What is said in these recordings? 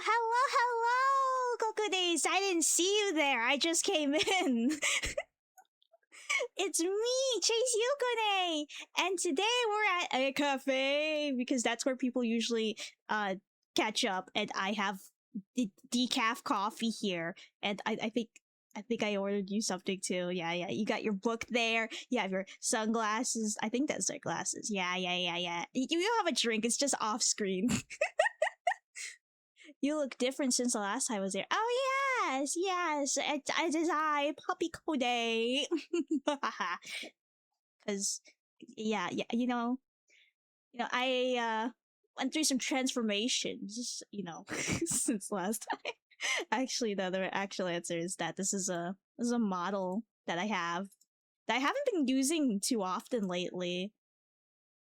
Oh, hello, Kokudays. I didn't see you there. I just came in. It's me, Chase Yukone, and today we're at a cafe because that's where people usually catch up. And I have decaf coffee here, and I think I ordered you something too. Yeah, you got your book there. You have your sunglasses. I think that's their glasses. Yeah. You don't have a drink. It's just off screen. You look different since the last time I was there. Oh yes, it is I, Puppy Code. Cause yeah, I went through some transformations, since last time. Actually, the other actual answer is that this is a model that I have that I haven't been using too often lately.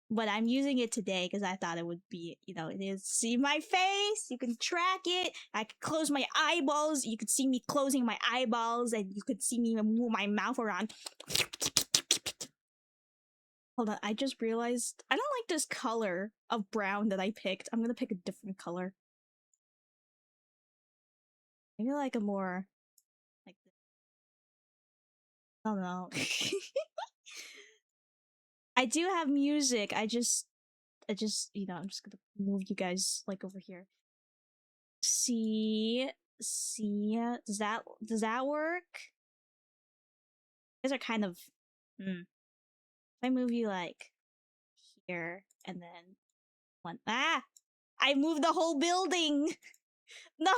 But I'm using it today because I thought it would be, it is. See my face? You can track it. I can close my eyeballs. You could see me closing my eyeballs, and you could see me move my mouth around. Hold on, I just realized I don't like this color of brown that I picked. I'm gonna pick a different color. Maybe like a more like this. I don't know. I do have music. I'm just I'm just gonna move you guys like over here. See, does that work? You guys are kind of, If I move you like here and then I moved the whole building. No.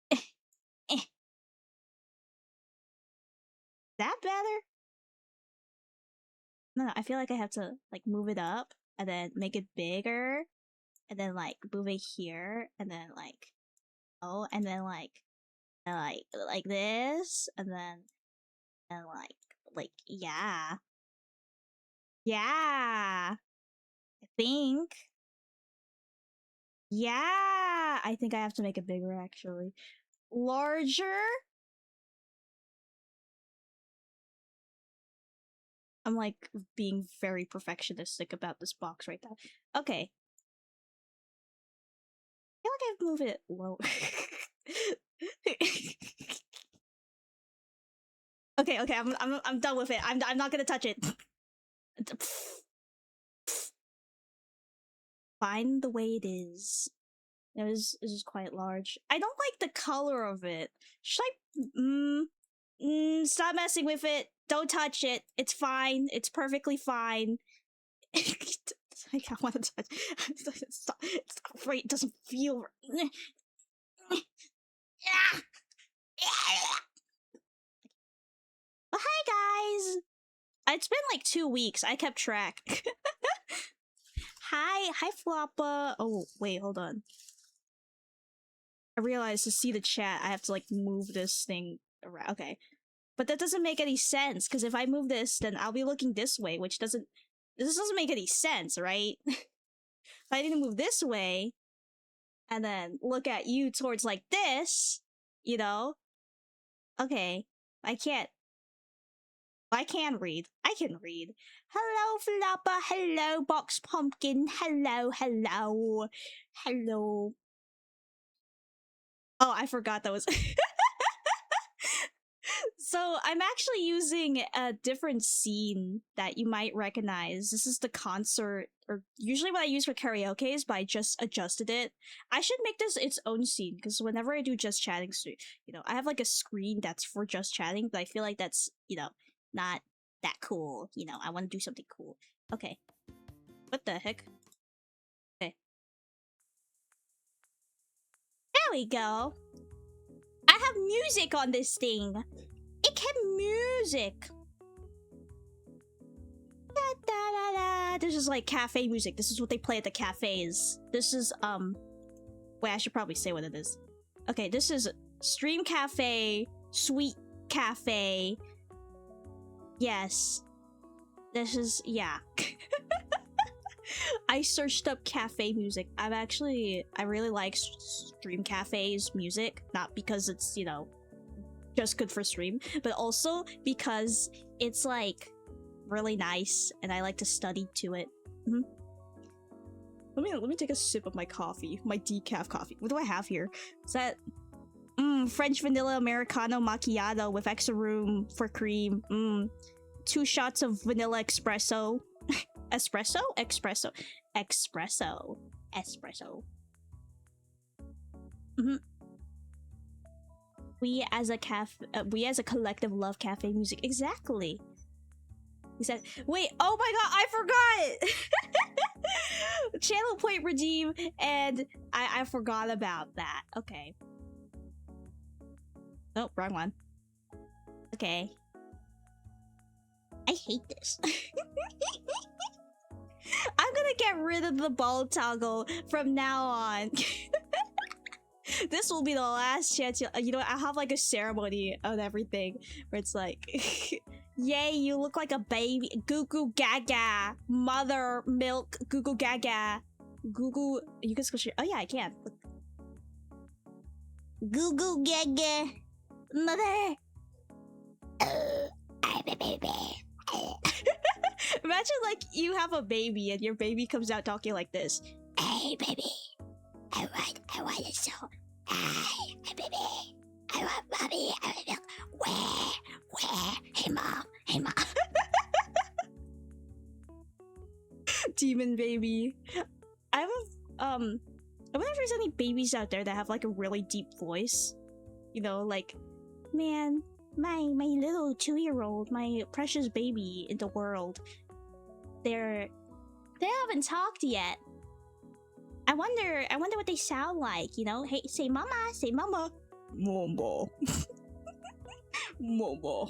Is that better? No, I feel like I have to like move it up and then make it bigger and then like move it here and then like and then like this and then yeah. I think. Yeah, I think I have to make it bigger actually. Larger? I'm like being very perfectionistic about this box right now. Okay. I feel like I've moved it low. Okay, I'm done with it. I'm not gonna touch it. Fine the way it is. This is quite large. I don't like the color of it. Should I stop messing with it. Don't touch it. It's fine. It's perfectly fine. I don't want to touch. It's great. It doesn't feel. Well, hi guys. It's been like 2 weeks. I kept track. Hi Floppa. Oh wait, hold on. I realized to see the chat, I have to like move this thing around. Okay, but that doesn't make any sense because if I move this, then I'll be looking this way, which doesn't. This doesn't make any sense, right? If I need to move this way, and then look at you towards like this, Okay, I can't. I can read. I can read. Hello, Floppa. Hello, Box Pumpkin. Hello. Oh, I forgot that was. So I'm actually using a different scene that you might recognize. This is the concert, or usually what I use for karaoke is, but I just adjusted it. I should make this its own scene, because whenever I do just chatting, I have like a screen that's for just chatting, but I feel like that's, not that cool. I want to do something cool. Okay. What the heck? Okay. There we go. I have music on this thing. It can music. This is like cafe music. This is what they play at the cafes. This is wait, I should probably say what it is. Okay, this is Stream Cafe, Sweet Cafe. Yes. This is, yeah. I searched up cafe music. I really like Stream Cafe's music, not because it's, just good for stream, but also because it's like really nice and I like to study to it. Let me take a sip of my coffee, my decaf coffee. What do I have here? Is that French vanilla Americano macchiato with extra room for cream. 2 shots of vanilla espresso. Espresso? Espresso. Espresso. Espresso. We as a collective love cafe music. Exactly. He said, wait, oh my god, I forgot! Channel point redeem, and I forgot about that. Okay. Oh, wrong one. Okay. I hate this. I'm gonna get rid of the ball toggle from now on. This will be the last chance. You know, I have like a ceremony and everything where it's like, yay, you look like a baby. Goo goo gaga. Mother milk. Goo goo gaga. Goo goo. You can switch it. Oh yeah, I can. Goo goo gaga. Mother. I'm a baby. Imagine like you have a baby and your baby comes out talking like this. Hey baby. I want it so. Hey baby. I want mommy. I want milk. Where? Hey mom. Demon baby. I wonder if there's any babies out there that have like a really deep voice. You know, like, man, my little 2-year-old, my precious baby in the world. They haven't talked yet. I wonder what they sound like, you know? Hey, say mama. Mama. Mama.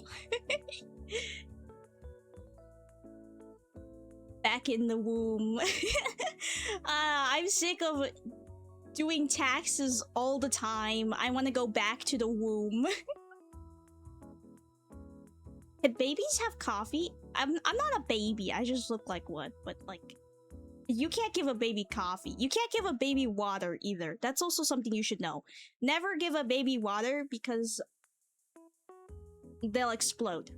Back in the womb. I'm sick of doing taxes all the time. I want to go back to the womb. Can babies have coffee? I'm not a baby. I just look like one. But like, you can't give a baby coffee. You can't give a baby water either. That's also something you should know. Never give a baby water because they'll explode.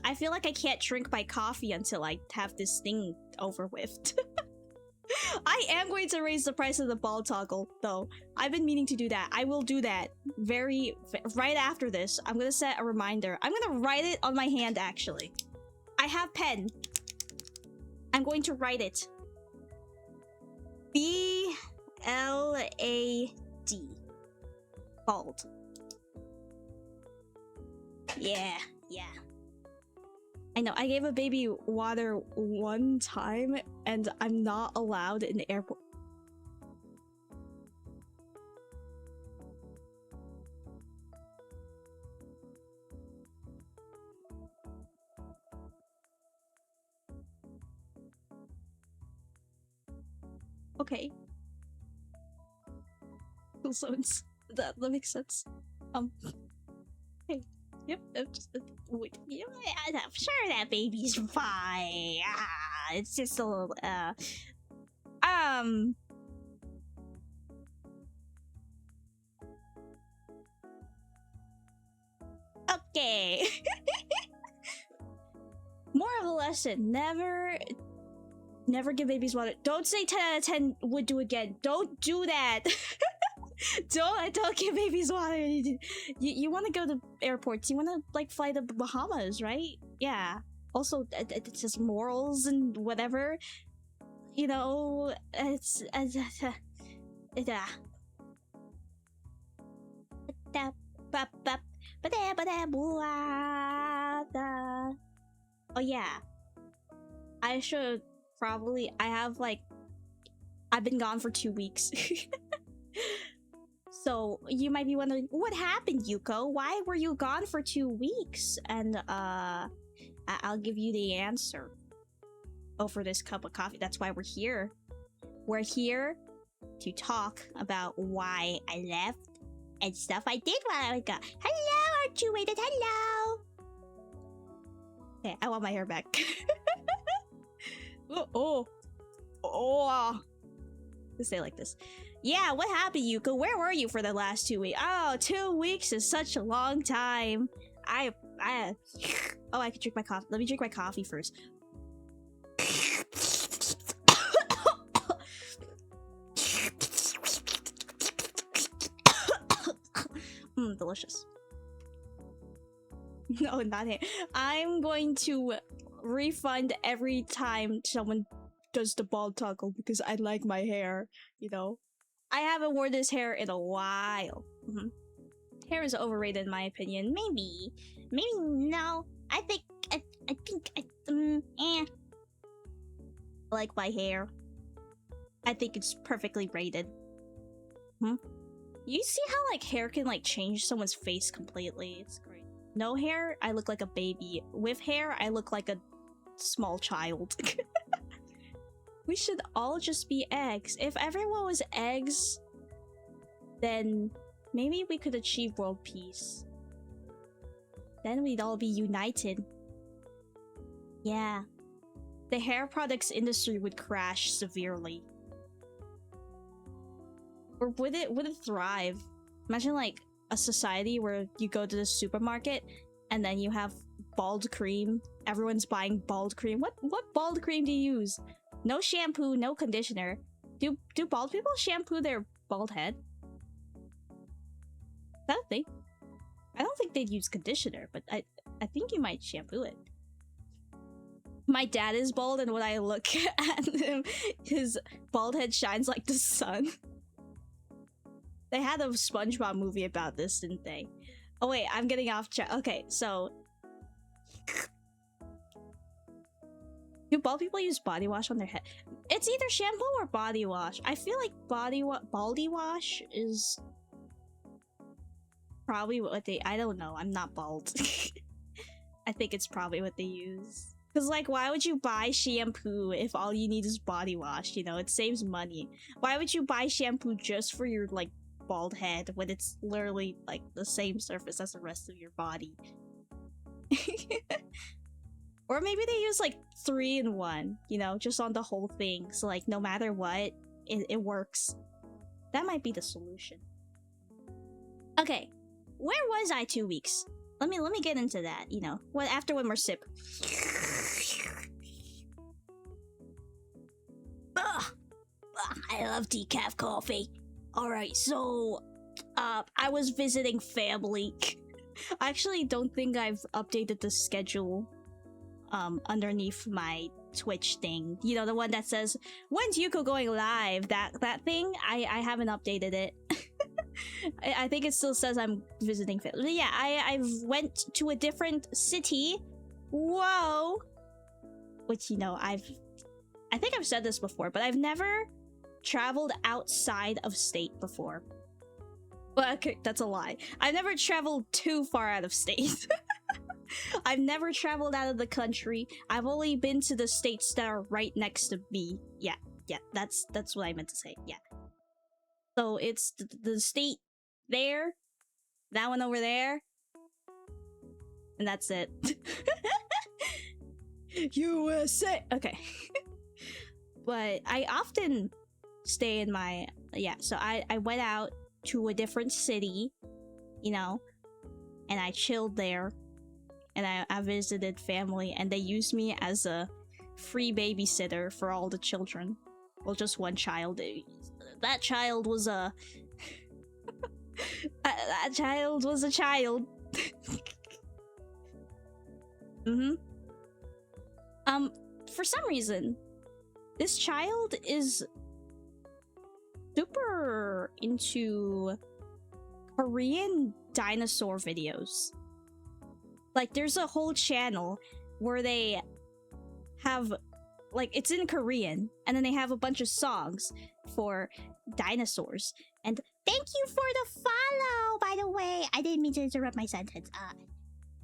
I feel like I can't drink my coffee until I have this thing over with. I am going to raise the price of the ball toggle, though. I've been meaning to do that. I will do that right after this. I'm gonna set a reminder. I'm gonna write it on my hand, actually. I have pen. I'm going to write it. B-L-A-D. Bald. Yeah. I know, I gave a baby water one time, and I'm not allowed in the airport. Okay. Cool zones. That makes sense. Hey. Yep, wait, you know, I'm sure that baby's fine. It's just a little, Okay. More of a lesson. Never give babies water. Don't say 10 out of 10 would do again. Don't do that. Don't give babies water. You want to go to airports. You want to like fly to Bahamas, right? Yeah. Also, it's just morals and whatever. You know, it's Oh yeah. I should probably. I've been gone for 2 weeks. So you might be wondering, what happened, Yuko? Why were you gone for 2 weeks? And I'll give you the answer over this cup of coffee. That's why we're here. We're here to talk about why I left and stuff I did while I was gone. Hello, aren't you waited? Hello. Okay, I want my hair back. oh. Let's say it like this. Yeah, what happened, Yuko? Where were you for the last 2 weeks? Oh, 2 weeks is such a long time. I Oh, I can drink my coffee. Let me drink my coffee first. Delicious. No, not it. I'm going to refund every time someone does the bald toggle because I like my hair, you know? I haven't worn this hair in a while. Hair is overrated in my opinion. Maybe no. I think I like my hair. I think it's perfectly rated. You see how like hair can like change someone's face completely? It's great. No hair, I look like a baby. With hair, I look like a small child. We should all just be eggs. If everyone was eggs, then maybe we could achieve world peace. Then we'd all be united. Yeah. The hair products industry would crash severely. Or would it thrive? Imagine like a society where you go to the supermarket and then you have bald cream. Everyone's buying bald cream. What bald cream do you use? No shampoo, no conditioner. Do bald people shampoo their bald head? Is that a thing? I don't think they'd use conditioner, but I think you might shampoo it. My dad is bald, and when I look at him, his bald head shines like the sun. They had a SpongeBob movie about this, didn't they? Oh wait, I'm getting off track. Okay, so... Do bald people use body wash on their head? It's either shampoo or body wash. I feel like baldy wash is... probably what they... I don't know, I'm not bald. I think it's probably what they use. Because, like, why would you buy shampoo if all you need is body wash? You know, it saves money. Why would you buy shampoo just for your, like, bald head when it's literally, like, the same surface as the rest of your body? Or maybe they use, like, 3-in-1, you know, just on the whole thing. So, like, no matter what, it works. That might be the solution. Okay, where was I 2 weeks? Let me get into that, you know. After one more sip. I love decaf coffee. Alright, so I was visiting family. I actually don't think I've updated the schedule underneath my Twitch thing. You know, the one that says, when's Yuko going live? That thing? I haven't updated it. I think it still says I'm visiting family. But yeah, I went to a different city. Whoa! Which, you know, I think I've said this before, but I've never traveled outside of state before. Well, okay, that's a lie. I've never traveled too far out of state. I've never traveled out of the country. I've only been to the states that are right next to me. Yeah, that's what I meant to say. Yeah. So it's the state there, that one over there, and that's it. USA! Okay. But I often stay in my... Yeah, so I went out to a different city, you know, and I chilled there, and I visited family, and they used me as a free babysitter for all the children. Well, just one child. That child was a... that child was a child. For some reason, this child is super into Korean dinosaur videos. Like, there's a whole channel where they have, like, it's in Korean, and then they have a bunch of songs for dinosaurs. And thank you for the follow, by the way. I didn't mean to interrupt my sentence.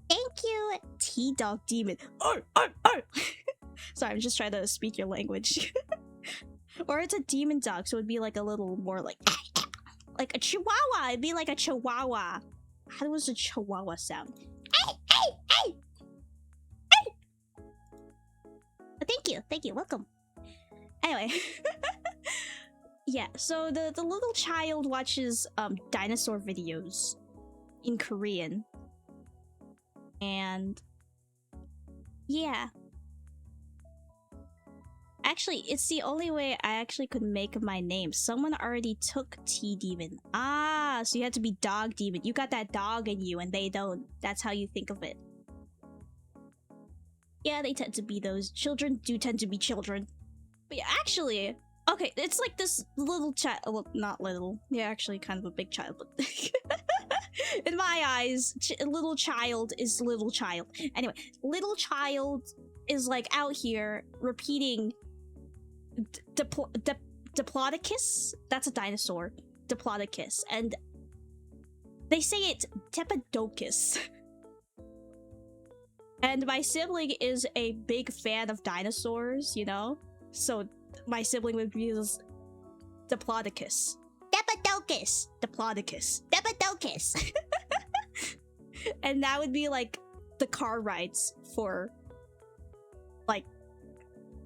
Thank you, T-Dog Demon. Sorry, I'm just trying to speak your language. Or it's a demon dog, so it'd be like a little more like a chihuahua. It'd be like a chihuahua. How does a chihuahua sound? Hey! Thank you, welcome. Anyway. Yeah, so the little child watches dinosaur videos in Korean. And yeah. Actually, it's the only way I actually could make my name. Someone already took T-Demon. Ah, so you had to be Dog Demon. You got that dog in you and they don't. That's how you think of it. Yeah, they tend to be those. Children do tend to be children. But yeah, actually, okay, it's like this little child. Well, not little. Yeah, actually kind of a big child, but in my eyes, little child is little child. Anyway, little child is like out here repeating Diplodocus? That's a dinosaur. Diplodocus. And they say it's Tepidocus. And my sibling is a big fan of dinosaurs, you know? So my sibling would use Diplodocus. Tepidocus! Diplodocus. Tepidocus! And that would be like the car rides for like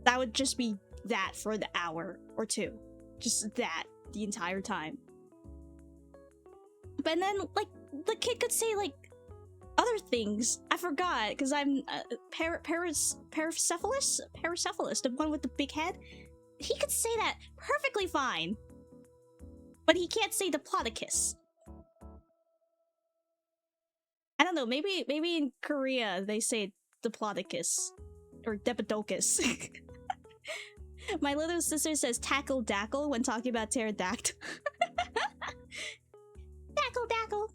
that would just be that for the hour or two. Just that the entire time. But then like the kid could say like other things. I forgot because I'm Paracephalus, the one with the big head. He could say that perfectly fine. But he can't say Diplodocus. I don't know, maybe in Korea they say Diplodocus or Depidocus. My little sister says tackle dackle when talking about pterodactyl. Tackle dackle.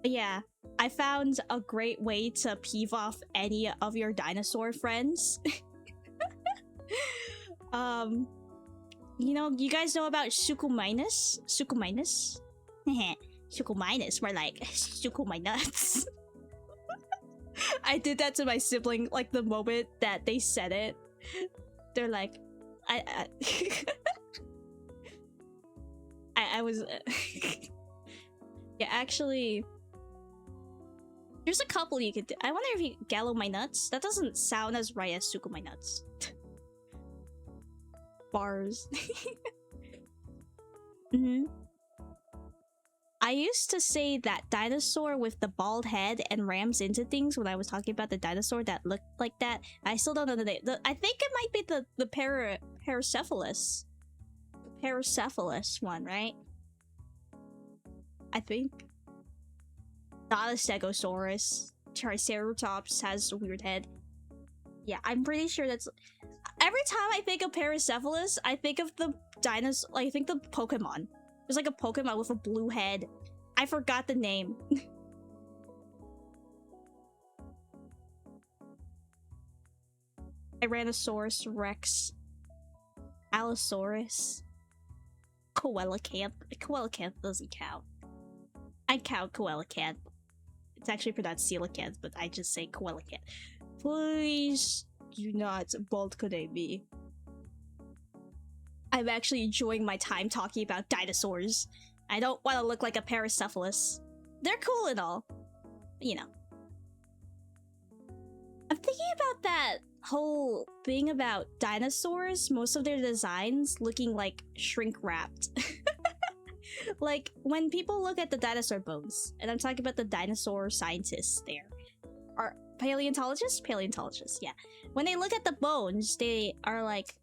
Yeah, I found a great way to peeve off any of your dinosaur friends. You know, you guys know about Sukuminus? Sukuminus? Sukuminus, we're like, Suku my nuts. I did that to my sibling, like, the moment that they said it. They're like, I was... yeah, actually... There's a couple you could do. I wonder if you gallow my nuts? That doesn't sound as right as Suku my nuts. Bars. I used to say that dinosaur with the bald head and rams into things when I was talking about the dinosaur that looked like that. I still don't know the name. I think it might be the Paracephalus. Paracephalus one, right? I think. Not a Stegosaurus. Triceratops has a weird head. Yeah, I'm pretty sure that's... Every time I think of Paracephalus, I think of the dinosaur... I think the Pokemon. There's like a Pokemon with a blue head. I forgot the name. Tyrannosaurus Rex. Allosaurus. Coelacanth. Coelacanth doesn't count. I count Coelacanth. It's actually pronounced coelacanth, but I just say Coelacanth. Please do not bold connect me. I'm actually enjoying my time talking about dinosaurs. I don't want to look like a Paracephalus. They're cool and all. But, you know. I'm thinking about that whole thing about dinosaurs, most of their designs looking like shrink-wrapped. Like, when people look at the dinosaur bones, and I'm talking about the dinosaur scientists there, are paleontologists? Paleontologists, yeah. When they look at the bones, they are like,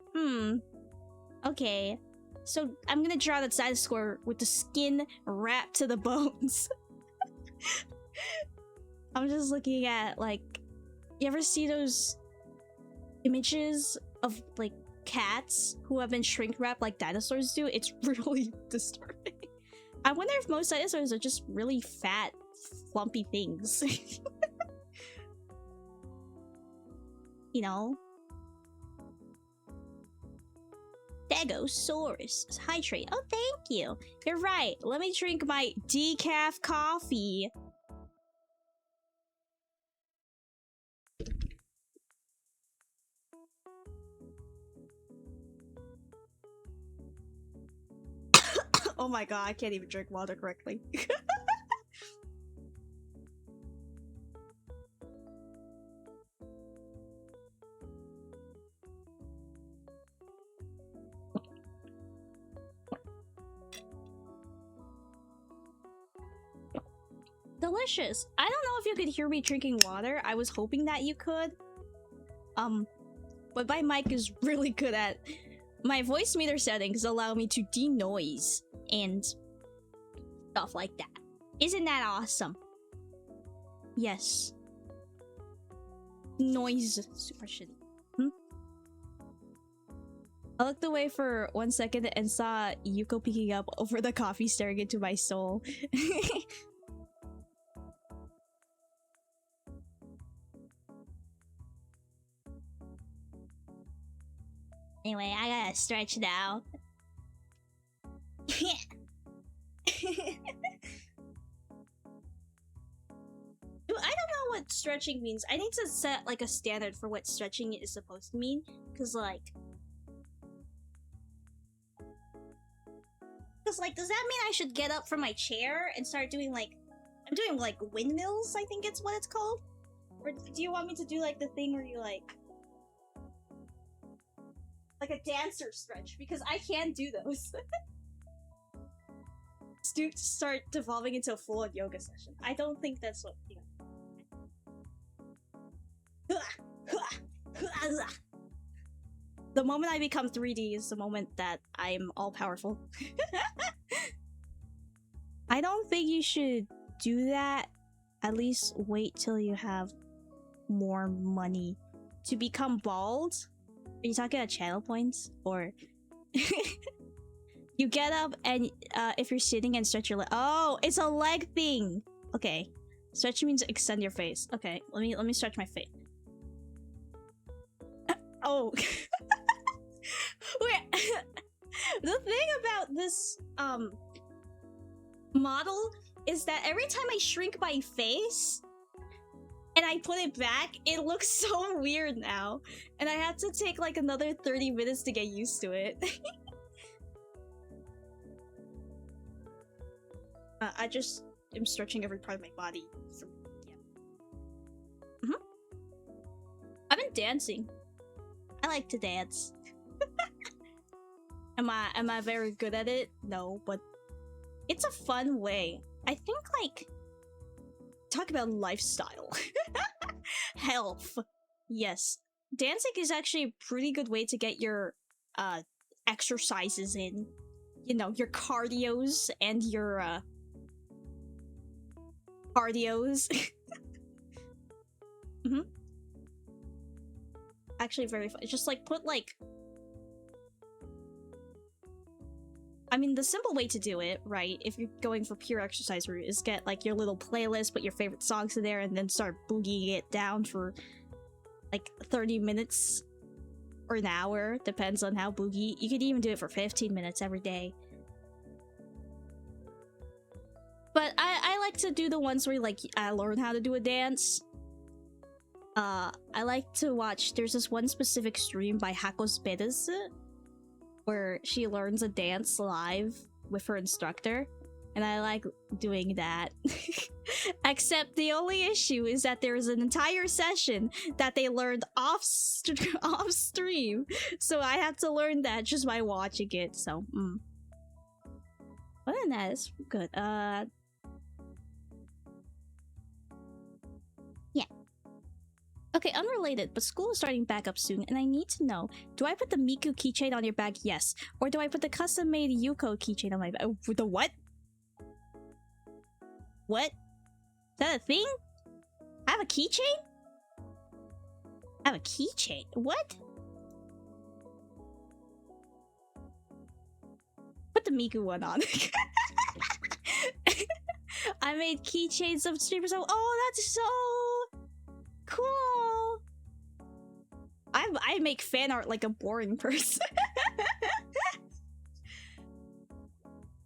okay, so I'm gonna draw the dinosaur with the skin wrapped to the bones. I'm just looking at, like, you ever see those images of, like, cats who have been shrink-wrapped like dinosaurs do? It's really disturbing. I wonder if most dinosaurs are just really fat, flumpy things. You know? Stegosaurus. Hydrate. Oh, thank you. You're right. Let me drink my decaf coffee. Oh my god, I can't even drink water correctly. delicious. I don't know if you could hear me drinking water. I was hoping that you could. But my mic is really good at... My voice meter settings allow me to denoise and stuff like that. Isn't that awesome? Yes. Noise. Super shitty. I looked away for 1 second and saw Yuko peeking up over the coffee staring into my soul. Anyway, I gotta stretch now. I don't know what stretching means. I need to set like a standard for what stretching is supposed to mean. Cause like, does that mean I should get up from my chair and start doing like, I'm doing like windmills, I think it's what it's called? Or do you want me to do like the thing where you like a dancer stretch? Because I can't do those. Start devolving into a full-on yoga session. I don't think that's what, you know. The moment I become 3D is the moment that I'm all-powerful. I don't think you should do that. At least wait till you have more money. To become bald? Are you talking about channel points? Or... You get up and if you're sitting and stretch your leg. Oh, it's a leg thing. Okay, stretch means extend your face. Okay, let me stretch my face. Oh, wait. The thing about this model is that every time I shrink my face and I put it back, it looks so weird now, and I have to take like another 30 minutes to get used to it. I just am stretching every part of my body. So, yeah. I've been dancing. I like to dance. Am I very good at it? No, but it's a fun way. I think like talk about lifestyle. Health. Yes. Dancing is actually a pretty good way to get your exercises in. You know, your cardios and your cardios. Actually very fun. Just like put like, I mean, the simple way to do it, right, if you're going for pure exercise route, is get like your little playlist, put your favorite songs in there, and then start boogieing it down for like 30 minutes or an hour, depends on how boogie. You could even do it for 15 minutes every day. But I like to do the ones where like I learn how to do a dance. I like to watch, there's this one specific stream by Hakos Bedes where she learns a dance live with her instructor, and I like doing that. Except the only issue is that there is an entire session that they learned off stream, so I have to learn that just by watching it. So other than that, it's good. Yeah. Okay, unrelated, but school is starting back up soon, and I need to know, do I put the Miku keychain on your bag? Yes. Or do I put the custom-made Yuko keychain on my bag? The what? What? Is that a thing? I have a keychain? I have a keychain? What? Put the Miku one on. I made keychains of streamers. Oh, that's so cool. I make fan art like a boring person.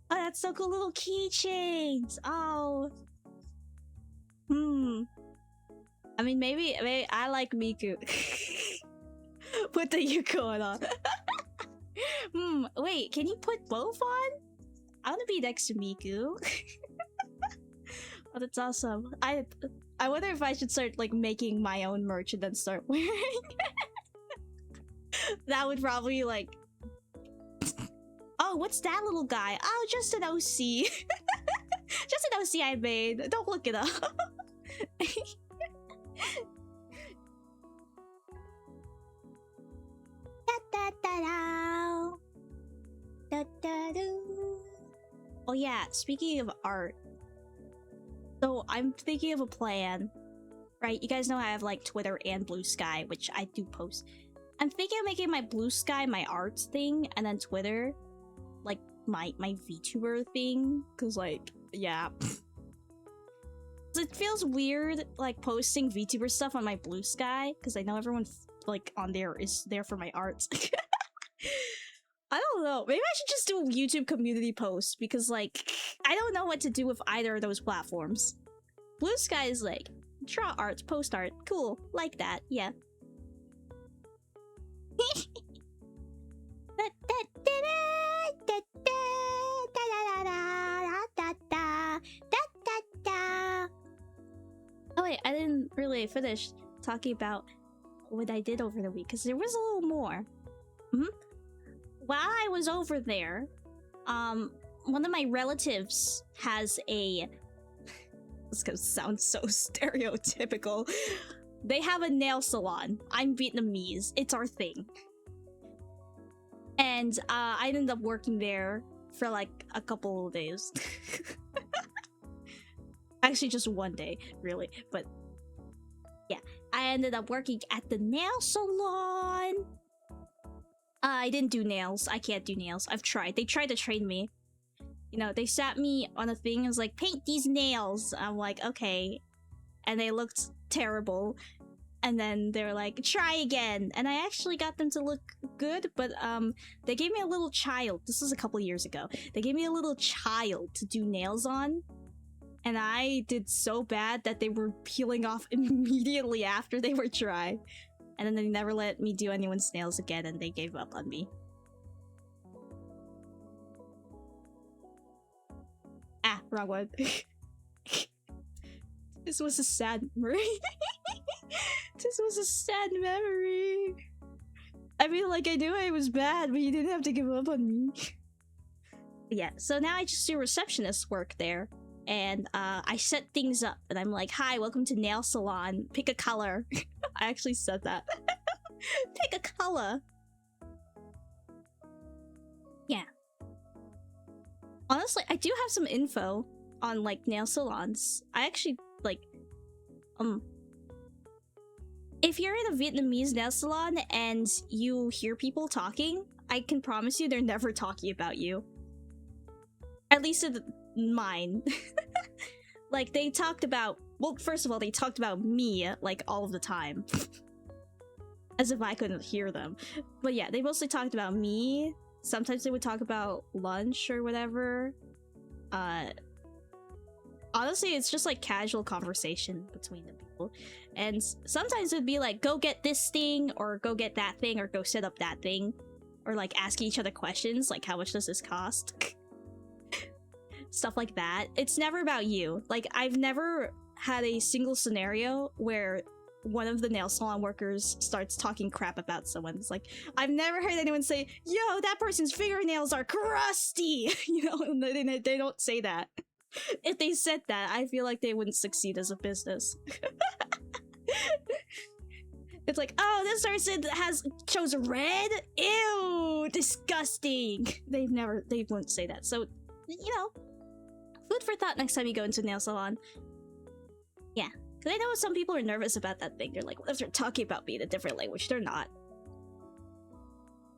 Oh, that's so cool. Little keychains. Oh. I mean, maybe I like Miku. Put the Yuko on. Wait, can you put both on? I want to be next to Miku. Oh, that's awesome. I wonder if I should start like making my own merch and then start wearing it. That would probably like... Oh, what's that little guy? Oh, just an OC. Just an posting I made. Don't look it up. Oh yeah, speaking of art. So I'm thinking of a plan. Right, you guys know I have like Twitter and Blue Sky, which I do post. I'm thinking of making my Blue Sky my arts thing, and then Twitter, like my VTuber thing, cause like, yeah. It feels weird like posting VTuber stuff on my Blue Sky, cause I know everyone like on there is there for my arts. I don't know, maybe I should just do a YouTube community post, because like, I don't know what to do with either of those platforms. Blue Sky is like, draw art, post art, cool, like that, yeah. Oh wait, I didn't really finish talking about what I did over the week, because there was a little more. While I was over there, one of my relatives has a... This is gonna sound so stereotypical. They have a nail salon. I'm Vietnamese. It's our thing. And I ended up working there for like a couple of days. Actually, just one day, really. But yeah, I ended up working at the nail salon. I didn't do nails. I can't do nails. I've tried. They tried to train me. You know, they sat me on a thing and was like, paint these nails. I'm like, okay. And they looked terrible. And then they were like, try again. And I actually got them to look good, but they gave me a little child. This was a couple years ago. They gave me a little child to do nails on. And I did so bad that they were peeling off immediately after they were dry. And then they never let me do anyone's nails again, and they gave up on me. Ah, wrong one. This was a sad memory. This was a sad memory. I mean, like, I knew I was bad, but you didn't have to give up on me. Yeah, so now I just do receptionist work there. And I set things up, and I'm like, hi, welcome to nail salon. Pick a color. I actually said that. Pick a color. Yeah. Honestly, I do have some info on, like, nail salons. I actually, like, if you're in a Vietnamese nail salon and you hear people talking, I can promise you they're never talking about you. At least in mine. Like, they talked about, well, first of all, they talked about me, like, all of the time. As if I couldn't hear them. But yeah, they mostly talked about me. Sometimes they would talk about lunch or whatever. Honestly, it's just like casual conversation between the people. And sometimes it would be like, go get this thing, or go get that thing, or go set up that thing. Or like asking each other questions, like, how much does this cost? Stuff like that. It's never about you. Like, I've never had a single scenario where one of the nail salon workers starts talking crap about someone. It's like, I've never heard anyone say, yo, that person's fingernails are crusty! You know, they don't say that. If they said that, I feel like they wouldn't succeed as a business. It's like, oh, this person chose red? Ew, disgusting! They wouldn't say that. So, you know, food for thought next time you go into a nail salon. Yeah, because I know some people are nervous about that thing. They're like, what if they're talking about me in a different language? They're not.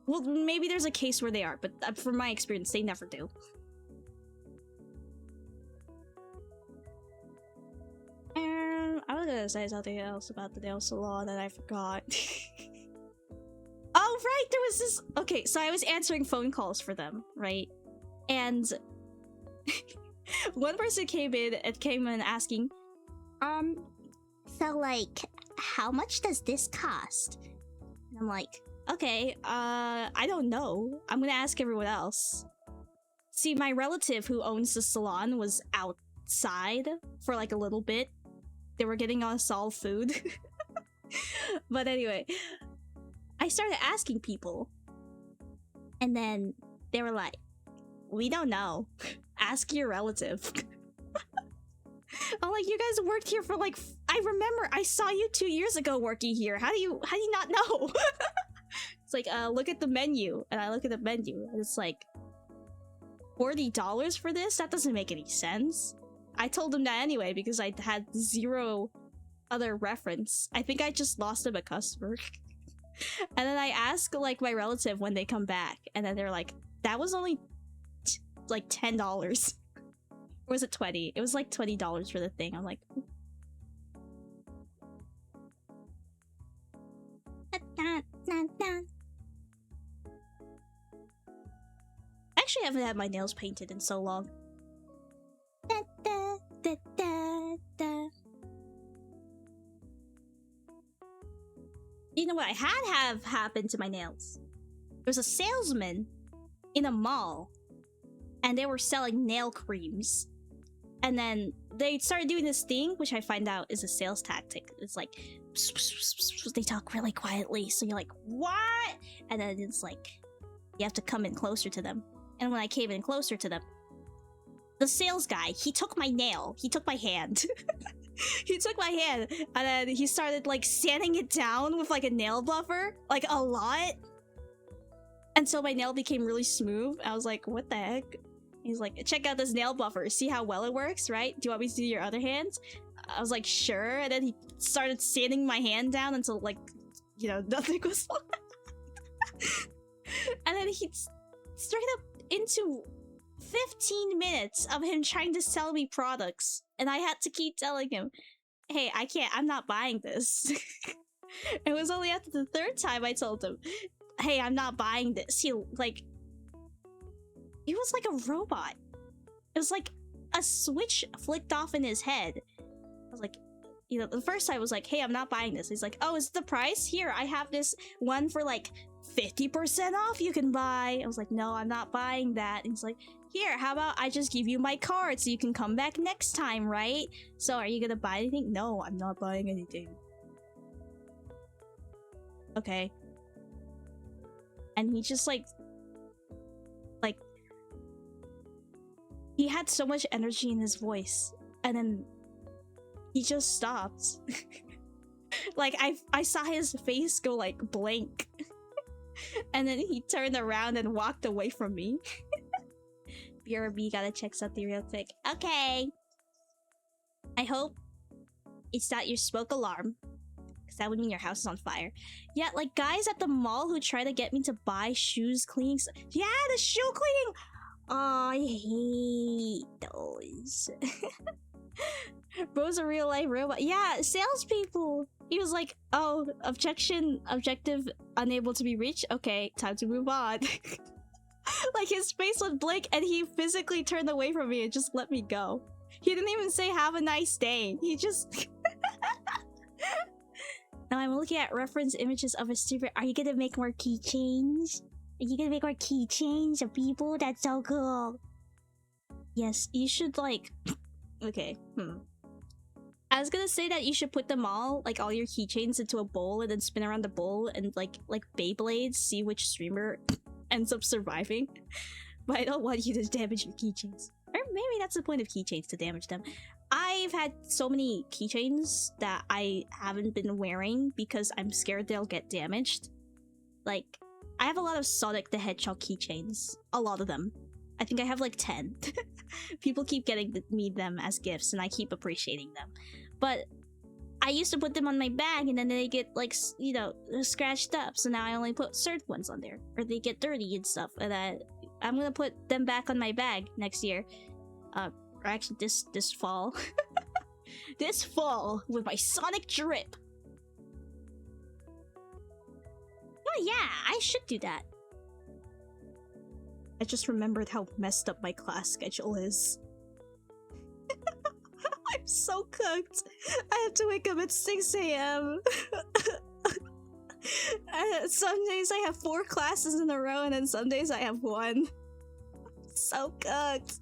Well, maybe there's a case where they are, but from my experience, they never do. I was gonna say something else about the nail salon and I forgot. Oh, right, there was this... Okay, so I was answering phone calls for them, right? And one person came in asking, so like, how much does this cost? And I'm like, okay, I don't know. I'm gonna ask everyone else. See, my relative who owns the salon was outside for like a little bit. They were getting us all food. But anyway, I started asking people. And then they were like, we don't know. Ask your relative. I'm like, you guys worked here for like, I remember I saw you 2 years ago working here. How do you not know? It's like, look at the menu. And I look at the menu and it's like, $40 for this? That doesn't make any sense. I told him that anyway because I had zero other reference. I think I just lost him a customer. And then I ask like my relative when they come back, and then they're like, that was only like $10. Or was it 20? It was like $20 for the thing. I'm like, actually, I haven't had my nails painted in so long. You know what I have happened to my nails? There was a salesman in a mall, and they were selling nail creams. And then they started doing this thing, which I find out is a sales tactic. It's like, they talk really quietly, so you're like, what? And then it's like, you have to come in closer to them. And when I came in closer to them, the sales guy, he took my nail. He took my hand. He took my hand, and then he started like sanding it down with like a nail buffer, like a lot. Until my nail became really smooth. I was like, what the heck? He's like, check out this nail buffer. See how well it works, right? Do you want me to do your other hands? I was like, sure. And then he started sanding my hand down until like, you know, nothing was left. And then he straight up into 15 minutes of him trying to sell me products. And I had to keep telling him, hey, I can't, I'm not buying this. It was only after the third time I told him, hey, I'm not buying this. He was like a robot. It was like a switch flicked off in his head. I was like, you know, the first time I was like, hey, I'm not buying this. He's like, oh, is the price? Here, I have this one for like 50% off you can buy. I was like, no, I'm not buying that. And he's like, here, how about I just give you my card so you can come back next time, right? So are you gonna buy anything? No, I'm not buying anything. Okay. And he just like he had so much energy in his voice, and then he just stopped. Like I saw his face go like blank. And then he turned around and walked away from me. BRB, gotta check something real quick. Okay. I hope it's not your smoke alarm, because that would mean your house is on fire. Yeah, like guys at the mall who try to get me to buy shoes cleaning. Yeah, the shoe cleaning. Oh, I hate those. Bro's a real life robot. Yeah, salespeople. He was like, oh, objective unable to be reached. Okay, time to move on. Like his face went blank and he physically turned away from me and just let me go. He didn't even say have a nice day. He just... Now I'm looking at reference images of a stripper. Are you gonna make more keychains? Are you gonna make more keychains of people? That's so cool. Yes, you should like... Okay, I was gonna say that you should put them all, like all your keychains into a bowl and then spin around the bowl and like Beyblades, see which streamer ends up surviving. But I don't want you to damage your keychains. Or maybe that's the point of keychains, to damage them. I've had so many keychains that I haven't been wearing because I'm scared they'll get damaged. Like, I have a lot of Sonic the Hedgehog keychains. A lot of them. I think I have like 10. People keep getting me them as gifts and I keep appreciating them. But I used to put them on my bag and then they get like, you know, scratched up. So now I only put certain ones on there. Or they get dirty and stuff. And I'm gonna put them back on my bag next year. Or actually this fall. This fall with my Sonic drip. Oh yeah, I should do that. I just remembered how messed up my class schedule is. I'm so cooked. I have to wake up at 6 a.m. Some days I have 4 classes in a row and then some days I have 1. So cooked.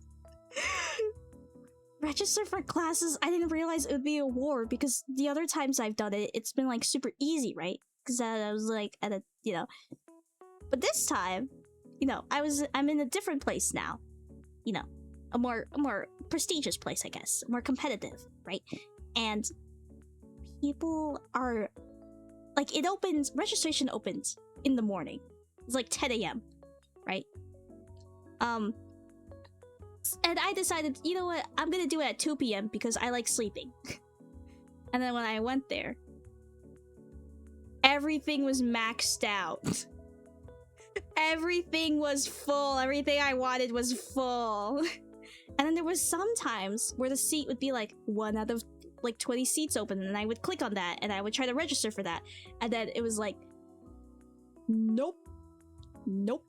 Register for classes, I didn't realize it would be a war because the other times I've done it, it's been like super easy, right? Because I was like at a, you know. But this time, you know, I'm in a different place now. You know, a more prestigious place, I guess, more competitive, right? And people are like, registration opens in the morning. It's like 10 a.m., right? And I decided, you know what, I'm gonna do it at 2 p.m. because I like sleeping. And then when I went there, everything was maxed out. Everything was full. Everything I wanted was full. And then there was some times where the seat would be like 1 out of like 20 seats open, and I would click on that and I would try to register for that. And then it was like, nope. Nope.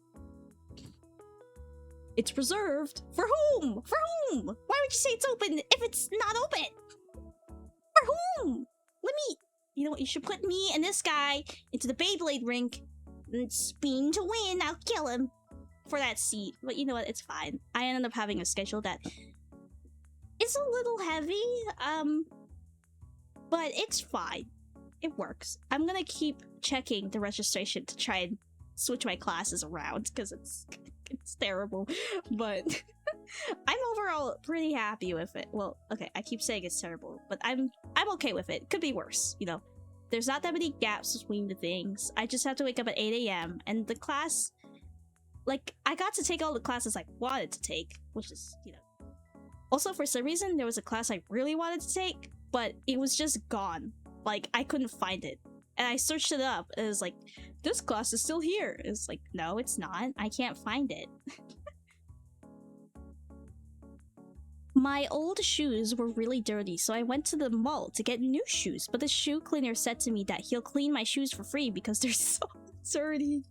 It's reserved. For whom? For whom? Why would you say it's open if it's not open? For whom? You know what, you should put me and this guy into the Beyblade rink and spin to win. I'll kill him for that seat. But you know what, it's fine. I ended up having a schedule that is a little heavy, but it's fine. It works. I'm gonna keep checking the registration to try and switch my classes around because it's terrible, but I'm overall pretty happy with it. Well, okay, I keep saying it's terrible, but I'm okay with it. Could be worse, you know. There's not that many gaps between the things. I just have to wake up at 8 a.m. and the class, like, I got to take all the classes I wanted to take, which is, you know. Also, for some reason, there was a class I really wanted to take, but it was just gone. Like, I couldn't find it. And I searched it up, and it was like, this class is still here. It's like, no, it's not. I can't find it. My old shoes were really dirty, so I went to the mall to get new shoes, but the shoe cleaner said to me that he'll clean my shoes for free because they're so dirty.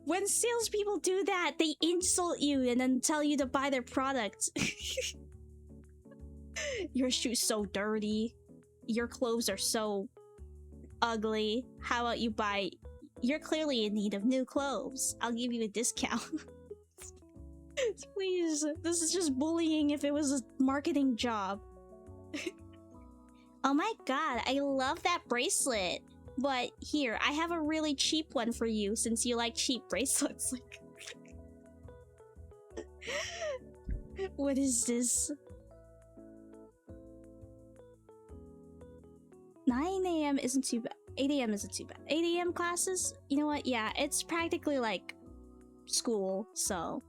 When salespeople do that, they insult you and then tell you to buy their product. Your shoe's so dirty. Your clothes are so ugly. How about you buy... You're clearly in need of new clothes. I'll give you a discount. Please, this is just bullying if it was a marketing job. Oh my god, I love that bracelet. But here, I have a really cheap one for you since you like cheap bracelets. What is this? 9 a.m. isn't too bad. 8 a.m. isn't too bad. 8 a.m. classes? You know what? Yeah, it's practically like school, so...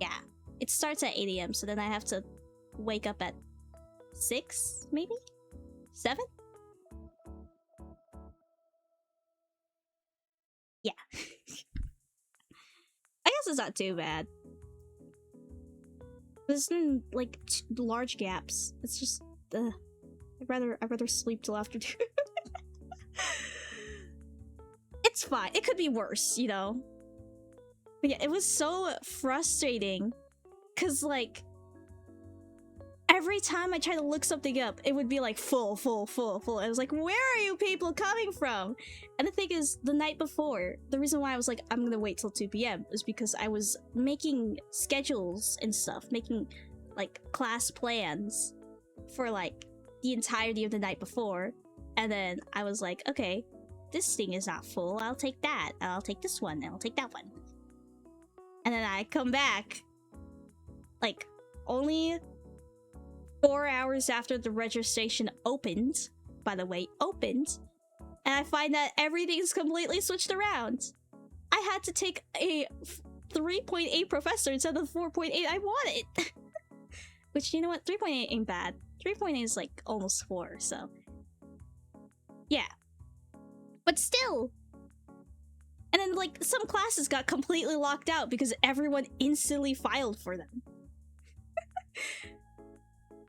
Yeah. It starts at 8 a.m., so then I have to wake up at 6, maybe? 7? Yeah. I guess it's not too bad. There's like large gaps. It's just I'd rather sleep till after 2. It's fine. It could be worse, you know. But yeah, it was so frustrating cuz like every time I tried to look something up, it would be like full. I was like, where are you people coming from? And the thing is, the night before, the reason why I was like, I'm gonna wait till 2 p.m. was because I was making schedules and stuff, making like class plans for like the entirety of the night before. And then I was like, okay, this thing is not full. I'll take that. I'll take this one. And I'll take that one. And then I come back like only 4 hours after the registration opened, by the way, and I find that everything's completely switched around. I had to take a 3.8 professor instead of the 4.8 I wanted. Which, you know what, 3.8 ain't bad. 3.8 is like almost 4, so... Yeah. But still! And then, like, some classes got completely locked out because everyone instantly filed for them.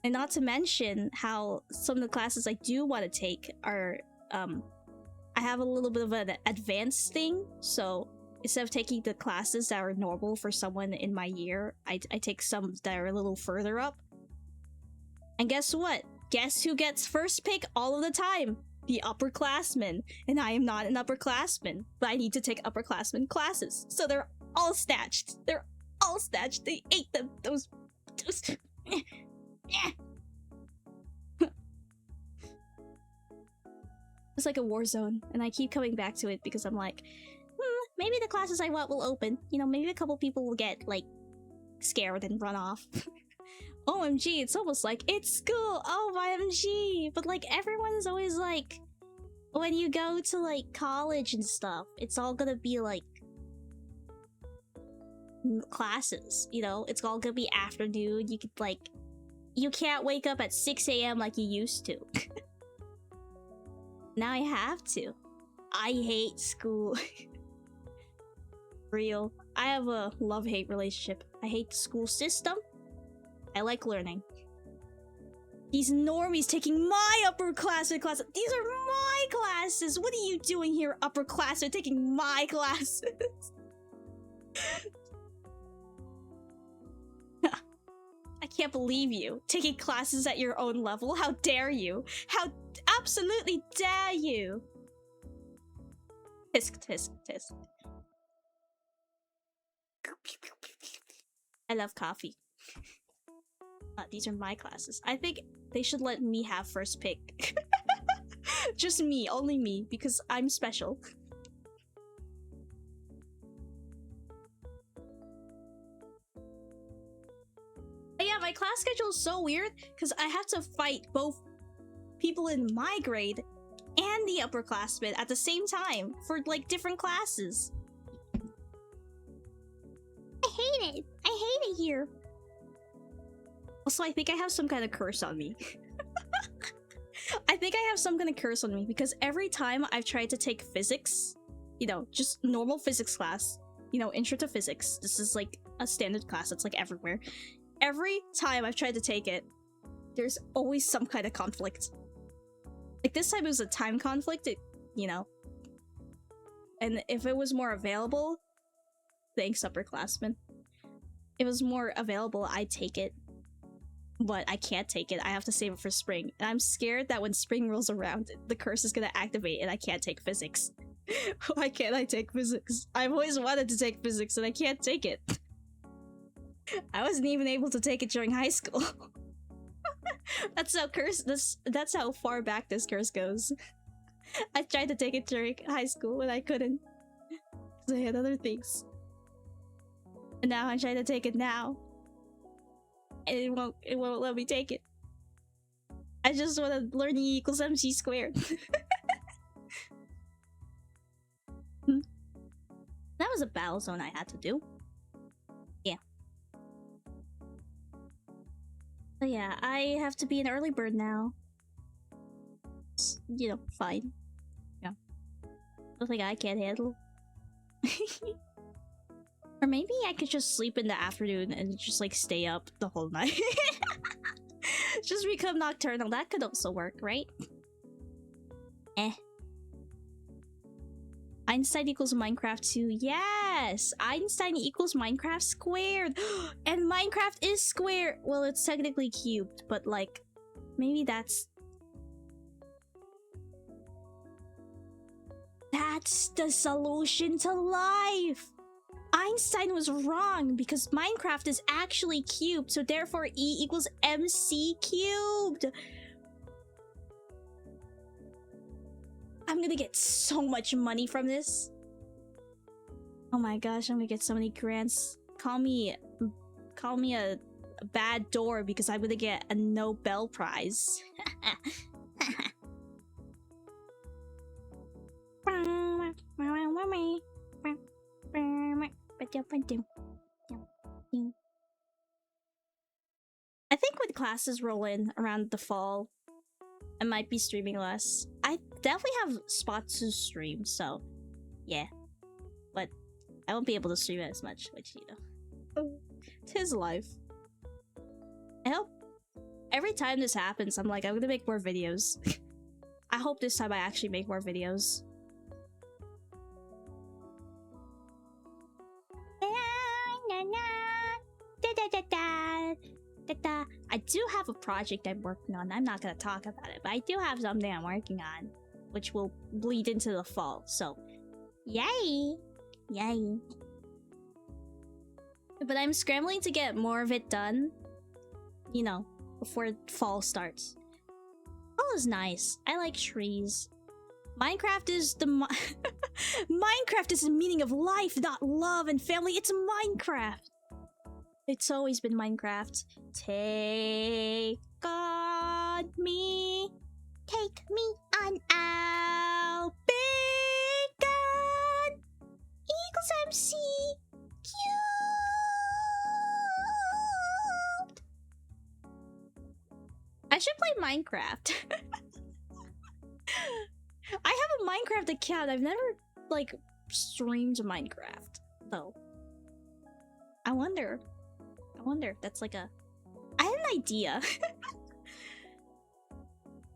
And not to mention how some of the classes I do want to take are, I have a little bit of an advanced thing, so instead of taking the classes that are normal for someone in my year, I take some that are a little further up. And guess what? Guess who gets first pick all of the time? The upperclassmen. And I am not an upperclassman, but I need to take upperclassmen classes. So they're all snatched. They're all snatched. They ate them. Those It's like a war zone, and I keep coming back to it because I'm like, maybe the classes I want will open. You know, maybe a couple people will get, like, scared and run off. OMG, it's almost like it's school. Oh, OMG. But like everyone's always like, when you go to like college and stuff, it's all gonna be like classes, you know? It's all gonna be afternoon. You could like, you can't wake up at 6 a.m. like you used to. Now I have to. I hate school. Real. I have a love-hate relationship. I hate the school system. I like learning. These normies taking my upperclassmen classes. These are my classes. What are you doing here, upperclassmen, taking my classes? I can't believe you taking classes at your own level. How dare you? How absolutely dare you? Tisk, tisk, tisk. I love coffee. These are my classes. I think they should let me have first pick. Just me, only me, because I'm special. But yeah, my class schedule is so weird because I have to fight both people in my grade and the upperclassmen at the same time for like different classes. I hate it. I hate it here. Also, I think I have some kind of curse on me. I think I have some kind of curse on me because every time I've tried to take physics, you know, just normal physics class, you know, intro to physics. This is like a standard class that's like everywhere. Every time I've tried to take it, there's always some kind of conflict. Like this time it was a time conflict, you know. And if it was more available, thanks upperclassmen. If it was more available, I'd take it. But I can't take it. I have to save it for spring. And I'm scared that when spring rolls around, the curse is gonna activate and I can't take physics. Why can't I take physics? I've always wanted to take physics and I can't take it. I wasn't even able to take it during high school. That's how far back this curse goes. I tried to take it during high school and I couldn't. Because I had other things. And now I'm trying to take it now. And it won't let me take it. I just want to learn E equals MC squared. That was a battle zone I had to do. Yeah. So yeah, I have to be an early bird now. You know, fine. Yeah. Something I can't handle. Or maybe I could just sleep in the afternoon and just like stay up the whole night. Just become nocturnal. That could also work, right? Eh. Einstein equals Minecraft 2. Yes! Einstein equals Minecraft squared. And Minecraft is square. Well, it's technically cubed, but like, maybe that's the solution to life. Einstein was wrong because Minecraft is actually cubed, so therefore E equals MC cubed. I'm gonna get so much money from this. Oh my gosh, I'm gonna get so many grants. Call me a bad door because I'm gonna get a Nobel Prize. I think when classes roll in around the fall, I might be streaming less. I definitely have spots to stream, so yeah. But I won't be able to stream as much, which, you know. Tis life. I hope every time this happens, I'm like, I'm gonna make more videos. I hope this time I actually make more videos. I do have a project I'm working on. I'm not gonna talk about it, but I do have something I'm working on, which will bleed into the fall. So, yay! Yay. But I'm scrambling to get more of it done, you know, before fall starts. Fall is nice. I like trees. Minecraft is the Minecraft is the meaning of life, not love and family. It's Minecraft. It's always been Minecraft. Take on me. Take me on out. Big gun. Eagles MC. Cute. I should play Minecraft. I have a Minecraft account. I've never, like, streamed Minecraft, though. I wonder if that's like a... I had an idea.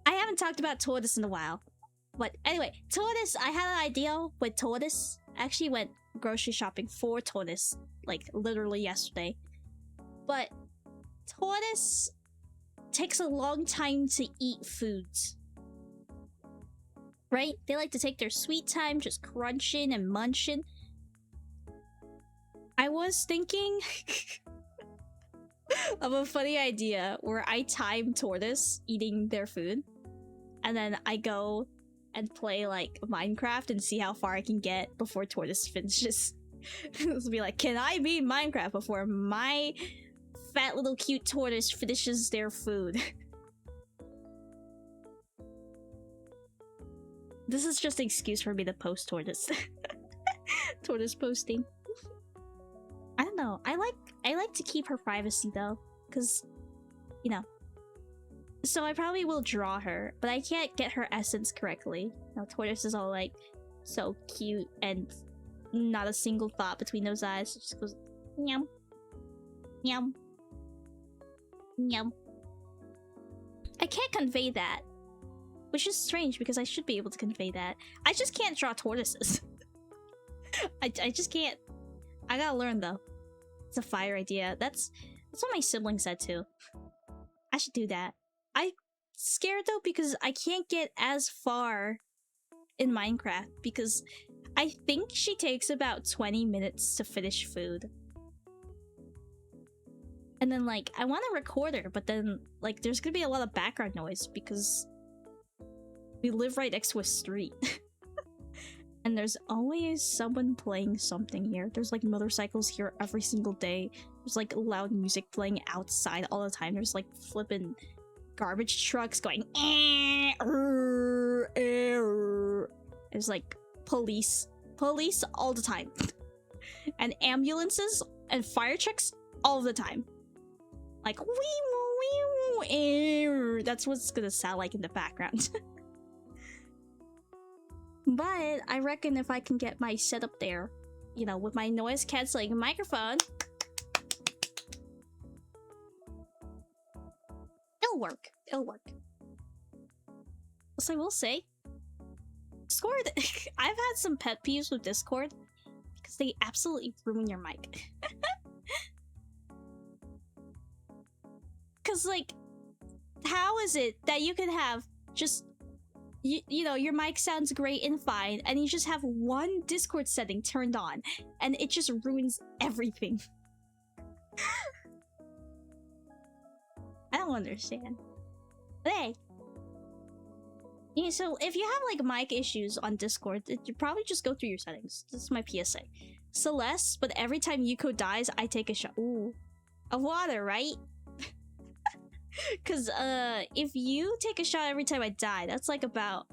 I haven't talked about Tortoise in a while. But anyway, Tortoise, I had an idea with Tortoise. I actually went grocery shopping for Tortoise, like, literally yesterday. But Tortoise takes a long time to eat foods. Right? They like to take their sweet time just crunching and munching. I was thinking of a funny idea where I time Tortoise eating their food, and then I go and play like Minecraft and see how far I can get before Tortoise finishes. It'll be like, can I beat Minecraft before my fat little cute tortoise finishes their food? This is just an excuse for me to post Tortoise. Tortoise posting. I don't know. I like to keep her privacy though, because, you know. So I probably will draw her, but I can't get her essence correctly. You know, Tortoise is all like so cute and not a single thought between those eyes. It just goes yum, yum, yum. I can't convey that, which is strange because I should be able to convey that. I just can't draw tortoises. I just can't. I gotta learn though. It's a fire idea. That's what my sibling said too. I should do that. I'm scared though because I can't get as far in Minecraft because I think she takes about 20 minutes to finish food. And then like I want to record her, but then like there's gonna be a lot of background noise because we live right next to a street. And there's always someone playing something here. There's like motorcycles here every single day. There's like loud music playing outside all the time. There's like flipping garbage trucks going There's like police all the time. And ambulances and fire trucks all the time. Like wee wee. That's what it's gonna sound like in the background. But I reckon if I can get my setup there, you know, with my noise canceling microphone, it'll work. It'll work. So I will say, Discord, I've had some pet peeves with Discord because they absolutely ruin your mic. Because, like, how is it that you can have just... You know, your mic sounds great and fine, and you just have one Discord setting turned on, and it just ruins everything. I don't understand. But hey. Yeah, so if you have, like, mic issues on Discord, you probably just go through your settings. This is my PSA. Celeste, but every time Yuko dies, I take a shot. Ooh. Of water, right? Because, if you take a shot every time I die, that's like about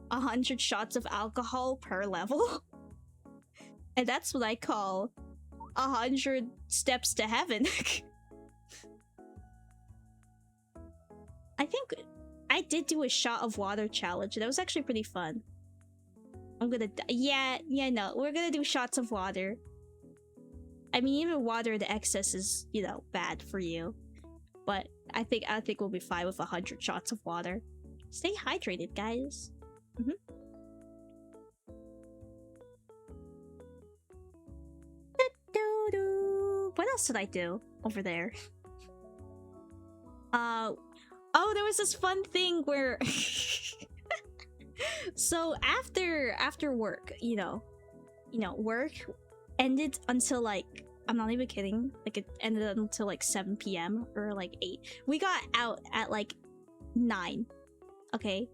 100 shots of alcohol per level. And that's what I call 100 steps to heaven. I think I did do a shot of water challenge, and that was actually pretty fun. I'm gonna... Yeah, no, we're gonna do shots of water. I mean, even water, the excess is, you know, bad for you. But I think we'll be fine with 100 shots of water. Stay hydrated, guys. What else did I do over there? Oh, there was this fun thing where so after work, you know, work ended until like, I'm not even kidding, like it ended until like 7 PM or like 8. We got out at like 9. Okay.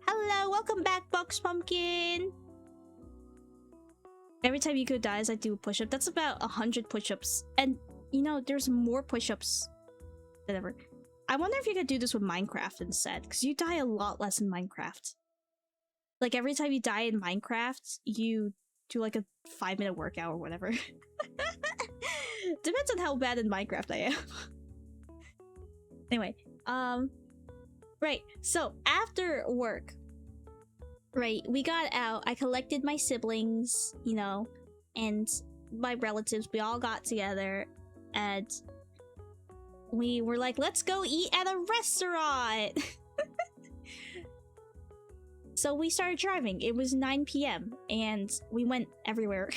Hello, welcome back, Box Pumpkin. Every time Yuko dies, I do a push-up. That's about 100 push-ups. And you know, there's more push-ups than ever. I wonder if you could do this with Minecraft instead, because you die a lot less in Minecraft. Like, every time you die in Minecraft, you do like a 5-minute workout or whatever. Depends on how bad in Minecraft I am. Anyway, right, so after work, right, we got out, I collected my siblings, you know, and my relatives, we all got together, and we were like, let's go eat at a restaurant! So we started driving. It was 9 p.m. and we went everywhere.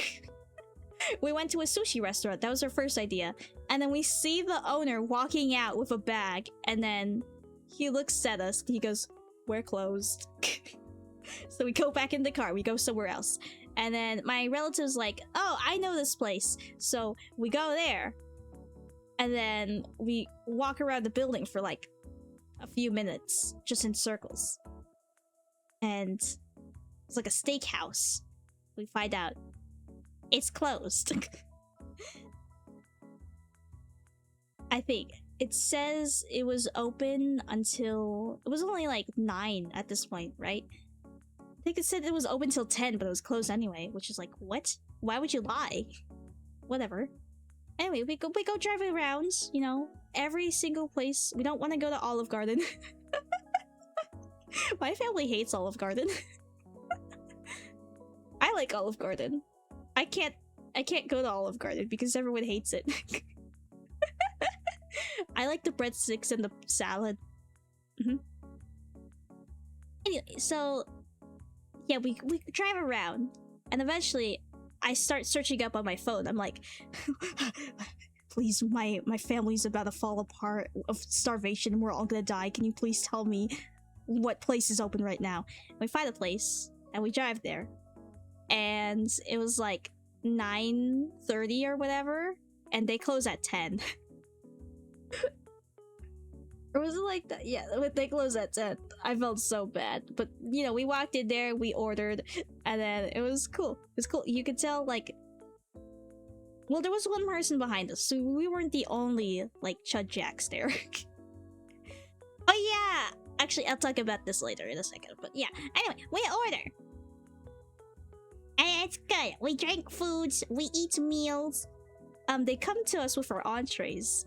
We went to a sushi restaurant. That was our first idea. And then we see the owner walking out with a bag, and then he looks at us. He goes, "We're closed." So we go back in the car. We go somewhere else. And then my relative's like, "Oh, I know this place." So we go there. And then we walk around the building for like a few minutes, just in circles. And it's like a steakhouse. We find out it's closed. I think it says it was open until, it was only like 9 at this point, right? I think it said it was open till 10, but it was closed anyway, which is like, what? Why would you lie? Whatever. Anyway, we go driving around, you know, every single place. We don't want to go to Olive Garden. My family hates Olive Garden. I like Olive Garden. I can't go to Olive Garden because everyone hates it. I like the breadsticks and the salad. Anyway, so yeah, we drive around, and eventually I start searching up on my phone. I'm like, please, my family's about to fall apart of starvation and we're all gonna die. Can you please tell me what place is open right now? We find a place and we drive there, and it was like 9:30 or whatever, and they close at 10. Or was it like that? Yeah, they close at 10. I felt so bad, but you know, we walked in there, we ordered, and then it was cool. It was cool. You could tell, like, well, there was one person behind us, so we weren't the only like chud jacks there. Oh yeah, actually, I'll talk about this later in a second. But yeah, anyway, we order, and it's good. We drink foods, we eat meals. They come to us with our entrees,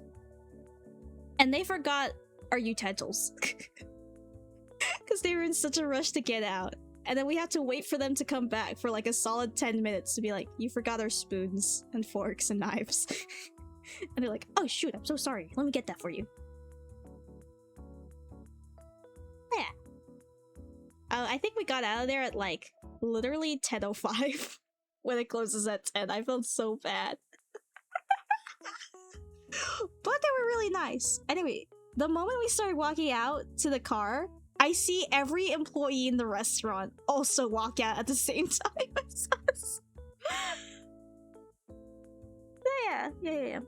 and they forgot our utensils because they were in such a rush to get out, and then we had to wait for them to come back for like a solid 10 minutes to be like, "You forgot our spoons and forks and knives." And they're like, "Oh shoot, I'm so sorry, let me get that for you." Yeah. I think we got out of there at like literally 10:05 when it closes at 10. I felt so bad. But they were really nice. Anyway, the moment we started walking out to the car, I see every employee in the restaurant also walk out at the same time as us. Yeah.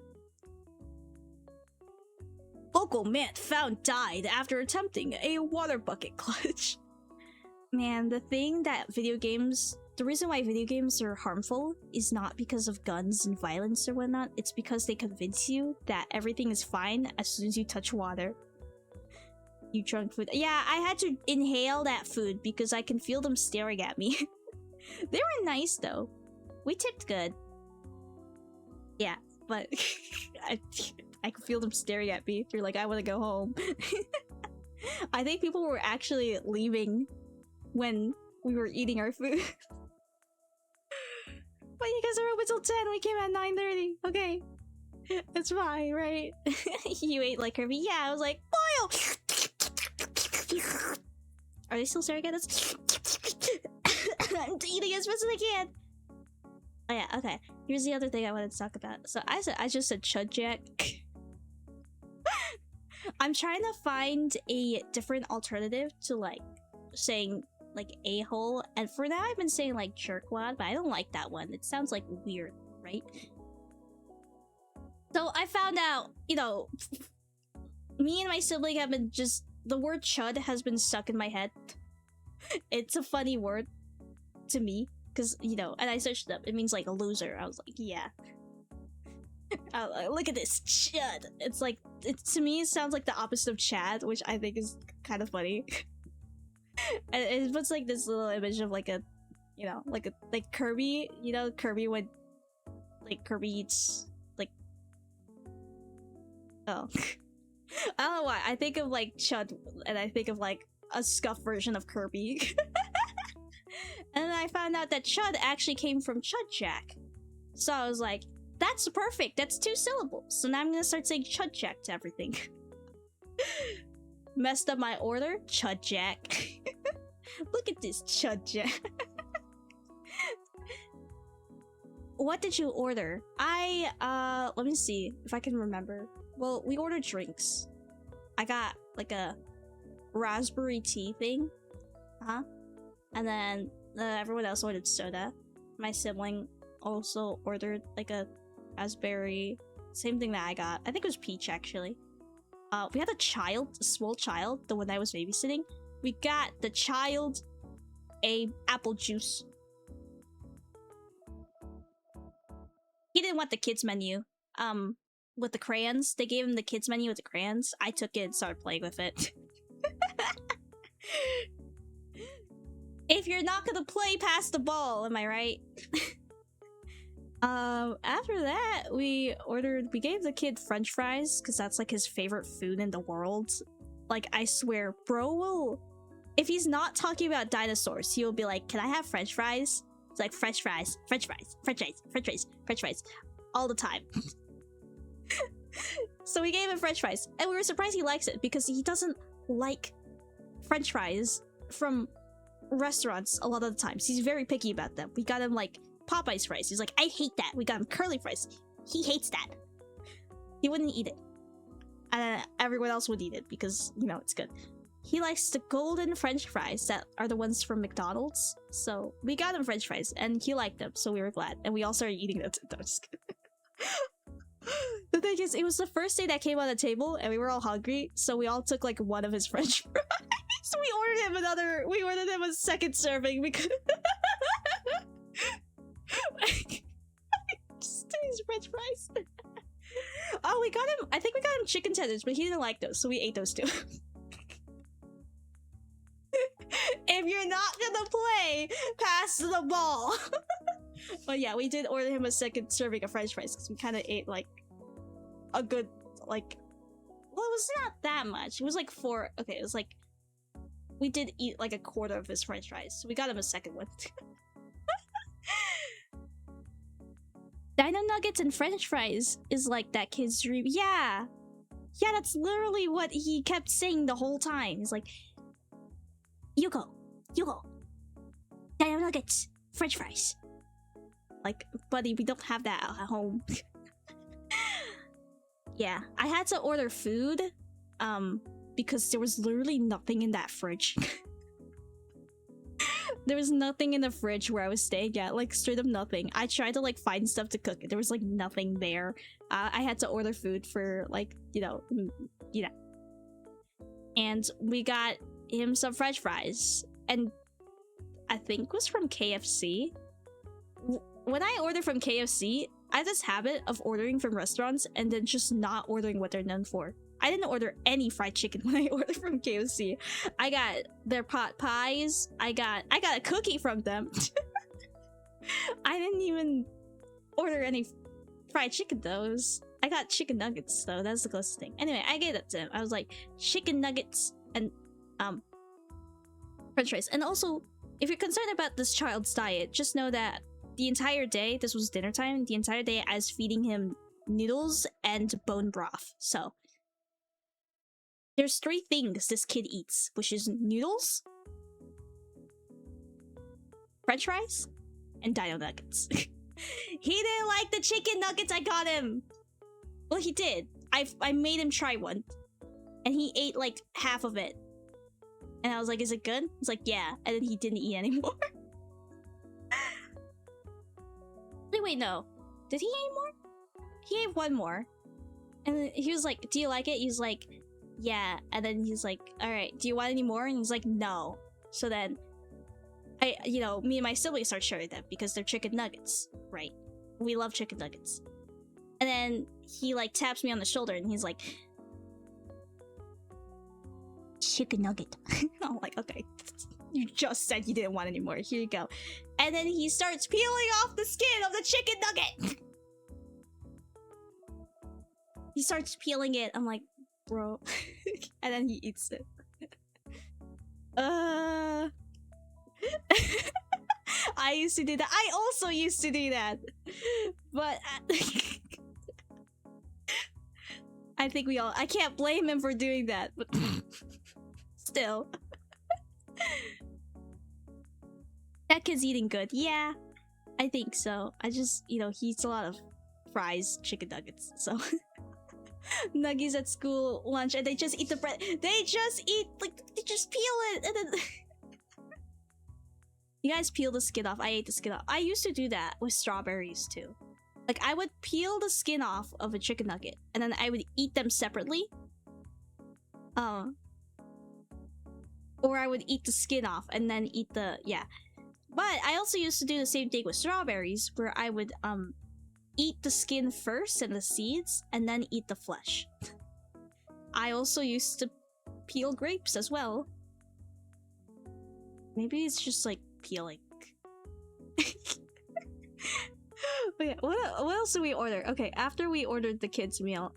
Local man found died after attempting a water bucket clutch. Man, the reason why video games are harmful is not because of guns and violence or whatnot, it's because they convince you that everything is fine as soon as you touch water. You drunk food. Yeah, I had to inhale that food because I can feel them staring at me. They were nice though. We tipped good. Yeah, but I could feel them staring at me. They're like, I want to go home. I think people were actually leaving when we were eating our food. But you guys are open till 10, we came at 9:30. Okay. It's fine, right? You ate like Kirby. Yeah, I was like, boil! Are they still staring at us? I'm eating as fast as I can. Oh yeah, okay. Here's the other thing I wanted to talk about. So I just said chud jack. I'm trying to find a different alternative to like saying like a-hole, and for now I've been saying like jerkwad, but I don't like that one. It sounds like weird, right? So I found out, you know, me and my sibling have been just, the word chud has been stuck in my head. It's a funny word to me, because, you know, and I searched it up, it means like a loser. I was like, yeah. Look at this chud. It's like to me it sounds like the opposite of Chad, which I think is kind of funny. And it puts like this little image of like a, you know, like Kirby. You know, Kirby when like Kirby eats like, oh. I don't know why. I think of like Chud and I think of like a scuffed version of Kirby. And then I found out that Chud actually came from Chud Jack. So I was like, that's perfect. That's 2 syllables. So now I'm gonna start saying Chud Jack to everything. Messed up my order? Chud Jack. Look at this Chud Jack. What did you order? Let me see if I can remember. Well, we ordered drinks. I got like a raspberry tea thing. And then everyone else ordered soda. My sibling also ordered like a raspberry, same thing that I got. I think it was peach actually. We had a small child, the one I was babysitting. We got the child a apple juice. He didn't want the kids menu. With the crayons. They gave him the kids menu with the crayons. I took it and started playing with it. If you're not gonna play, pass the ball, am I right? After that, we gave the kid french fries, because that's like his favorite food in the world. Like, I swear, bro will... If he's not talking about dinosaurs, he will be like, can I have french fries? It's like, french fries, french fries, french fries, french fries, french fries. All the time. So we gave him french fries, and we were surprised he likes it, because he doesn't like french fries from restaurants a lot of the times. He's very picky about them. We got him like Popeye's fries. He's like, I hate that. We got him curly fries. He hates that. He wouldn't eat it. And everyone else would eat it because, you know, it's good. He likes the golden french fries that are the ones from McDonald's. So we got him french fries and he liked them, so we were glad. And we all started eating them. No, just kidding. The thing is, it was the first day that came on the table and we were all hungry, so we all took like one of his french fries. So we ordered him a second serving because just his french fries. Oh, I think we got him chicken tenders, but he didn't like those, so we ate those too. If you're not gonna play, pass the ball. But yeah, we did order him a second serving of french fries because we kind of ate like a good, like, well, it was not that much. It was like 4. Okay, it was like, we did eat like a quarter of his french fries, so we got him a second one. Dino nuggets and french fries is like that kid's dream. Yeah, that's literally what he kept saying the whole time. He's like, Yuko, dino nuggets, french fries. Like, buddy, we don't have that at home. Yeah, I had to order food, because there was literally nothing in that fridge. There was nothing in the fridge where I was staying at, like straight up nothing. I tried to like find stuff to cook. There was like nothing there. I had to order food for like, you know. And we got him some french fries, and I think it was from KFC. When I order from KFC, I have this habit of ordering from restaurants and then just not ordering what they're known for. I didn't order any fried chicken when I ordered from KFC. I got their pot pies. I got a cookie from them. I didn't even order any fried chicken though. I got chicken nuggets though. That's the closest thing. Anyway, I gave that to him. I was like, chicken nuggets and french fries. And also, if you're concerned about this child's diet, just know that the entire day, this was dinner time, the entire day I was feeding him noodles and bone broth. So there's 3 things this kid eats, which is noodles, french fries, and dino nuggets. He didn't like the chicken nuggets I got him. Well, he did. I made him try one, and he ate like half of it. And I was like, is it good? He's like, yeah. And then he didn't eat anymore. Wait, no. Did he eat more? He ate one more. And then he was like, do you like it? He's like, yeah. And then he's like, alright, do you want any more? And he's like, no. So then, me and my siblings start sharing them because they're chicken nuggets, right? We love chicken nuggets. And then he like taps me on the shoulder and he's like, chicken nugget. I'm like, okay, you just said you didn't want any more. Here you go. And then he starts peeling off the skin of the chicken nugget. He starts peeling it. I'm like, bro. And then he eats it. I used to do that. I also used to do that. But I think we all... I can't blame him for doing that, but still. That kid's eating good. Yeah, I think so. I just, you know, he eats a lot of fries, chicken nuggets, so... Nuggies at school lunch, and they just eat the bread. They just eat, like, they just peel it, and then... You guys peel the skin off. I ate the skin off. I used to do that with strawberries, too. Like, I would peel the skin off of a chicken nugget, and then I would eat them separately. Or I would eat the skin off, and then eat the... Yeah. But I also used to do the same thing with strawberries, where I would, eat the skin first and the seeds, and then eat the flesh. I also used to peel grapes as well. Maybe it's just, like, peeling. Okay, what else did we order? Okay, after we ordered the kids' meal,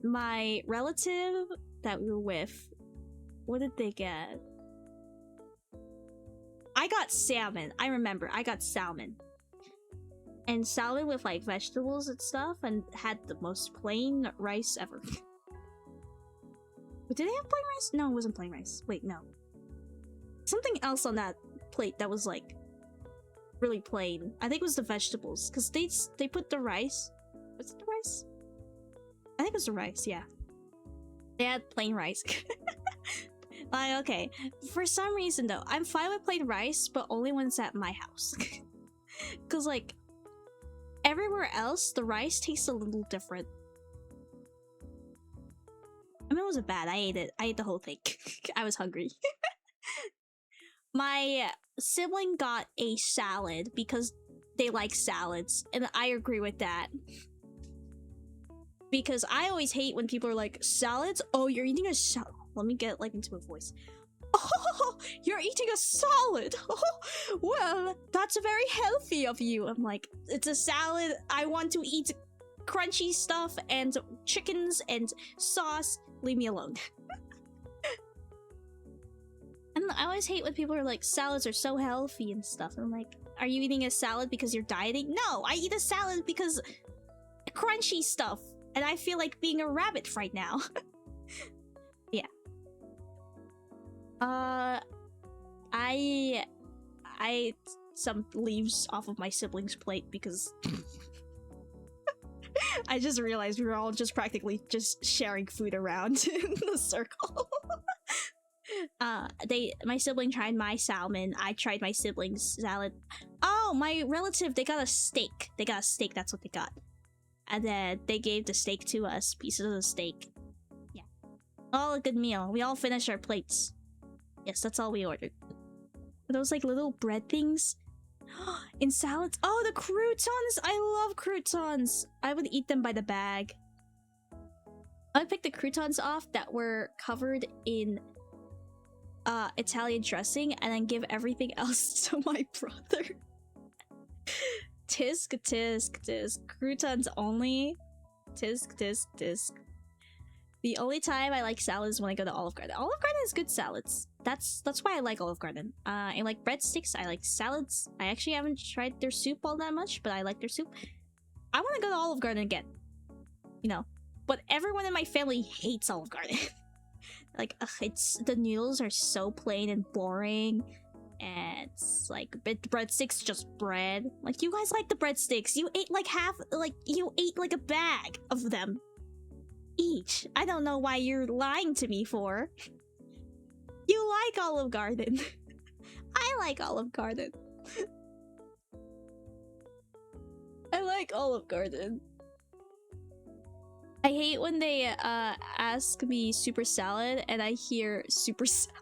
my relative that we were with, what did they get? I got salmon. I remember, I got salmon. And salmon with, like, vegetables and stuff, and had the most plain rice ever. But did they have plain rice? No, it wasn't plain rice. Wait, no. Something else on that plate that was, like, really plain. I think it was the vegetables, because they put the rice. Was it the rice? I think it was the rice, yeah. They had plain rice. Like, okay. For some reason, though, I'm fine with plain rice, but only when it's at my house. Because, like, everywhere else, the rice tastes a little different. I mean, it wasn't bad. I ate it. I ate the whole thing. I was hungry. My sibling got a salad because they like salads, and I agree with that. Because I always hate when people are like, salads? Oh, you're eating a salad. Let me get, like, into a voice. Oh, you're eating a salad. Oh, well, that's very healthy of you. I'm like, it's a salad. I want to eat crunchy stuff and chickens and sauce. Leave me alone. And I always hate when people are like, salads are so healthy and stuff. I'm like, are you eating a salad because you're dieting? No, I eat a salad because crunchy stuff. And I feel like being a rabbit right now. Yeah. I ate some leaves off of my siblings' plate because I just realized we were all just practically just sharing food around in the circle. My sibling tried my salmon. I tried my sibling's salad. Oh, my relative, they got a steak. They got a steak, that's what they got. And then they gave the steak to us, pieces of the steak. Yeah. All a good meal. We all finished our plates. Yes, that's all we ordered. Those, like, little bread things in salads. Oh, the croutons! I love croutons! I would eat them by the bag. I would pick the croutons off that were covered in Italian dressing and then give everything else to my brother. Tisk, tisk, tisk. Croutons only. Tisk, tisk, tisk. The only time I like salads is when I go to Olive Garden. Olive Garden has good salads. That's why I like Olive Garden. I like breadsticks. I like salads. I actually haven't tried their soup all that much, but I like their soup. I want to go to Olive Garden again. You know. But everyone in my family hates Olive Garden. Like, ugh, the noodles are so plain and boring. And it's like, breadsticks just bread. Like, you guys like the breadsticks. You ate like you ate like a bag of them each. I don't know why you're lying to me for. You like Olive Garden. I like Olive Garden. I like Olive Garden. I hate when they ask me super salad and I hear super salad.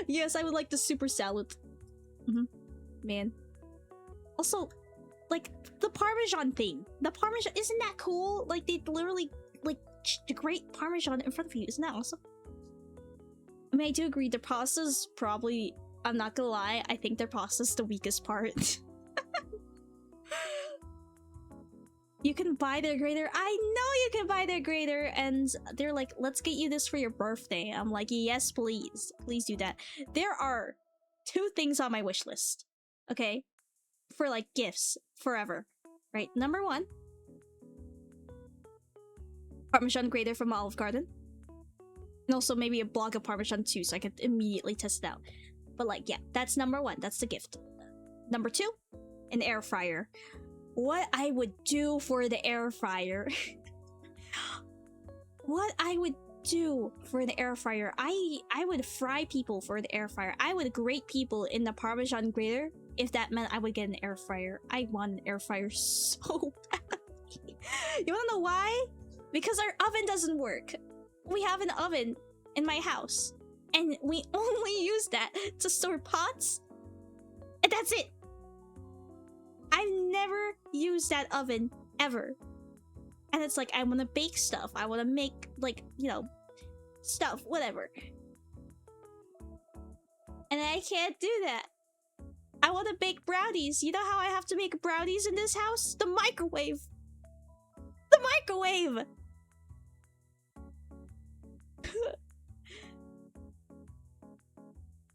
Yes, I would like the super salad. Man. Also, like the Parmesan thing. The Parmesan, isn't that cool? Like they literally like grate Parmesan in front of you. Isn't that awesome? I mean, I do agree. The pasta's probably. I'm not gonna lie. I think their pasta's the weakest part. You can buy their grater. I know you can buy their grater, and they're like, "Let's get you this for your birthday." I'm like, "Yes, please, please do that." There are 2 things on my wish list. Okay, for like gifts forever, right? Number 1, Parmesan grater from Olive Garden, and also maybe a block of Parmesan too, so I could immediately test it out. But like, yeah, that's number 1. That's the gift. Number 2, an air fryer. What I would do for the air fryer. What I would do for the air fryer. I would fry people for the air fryer. I would grate people in the Parmesan grater if that meant I would get an air fryer. I want an air fryer so badly. You wanna know why? Because our oven doesn't work. We have an oven in my house, and we only use that to store pots, and that's it. I've never used that oven ever. And it's like, I want to bake stuff. I want to make, like, you know, stuff, whatever. And I can't do that. I want to bake brownies. You know how I have to make brownies in this house? The microwave. The microwave.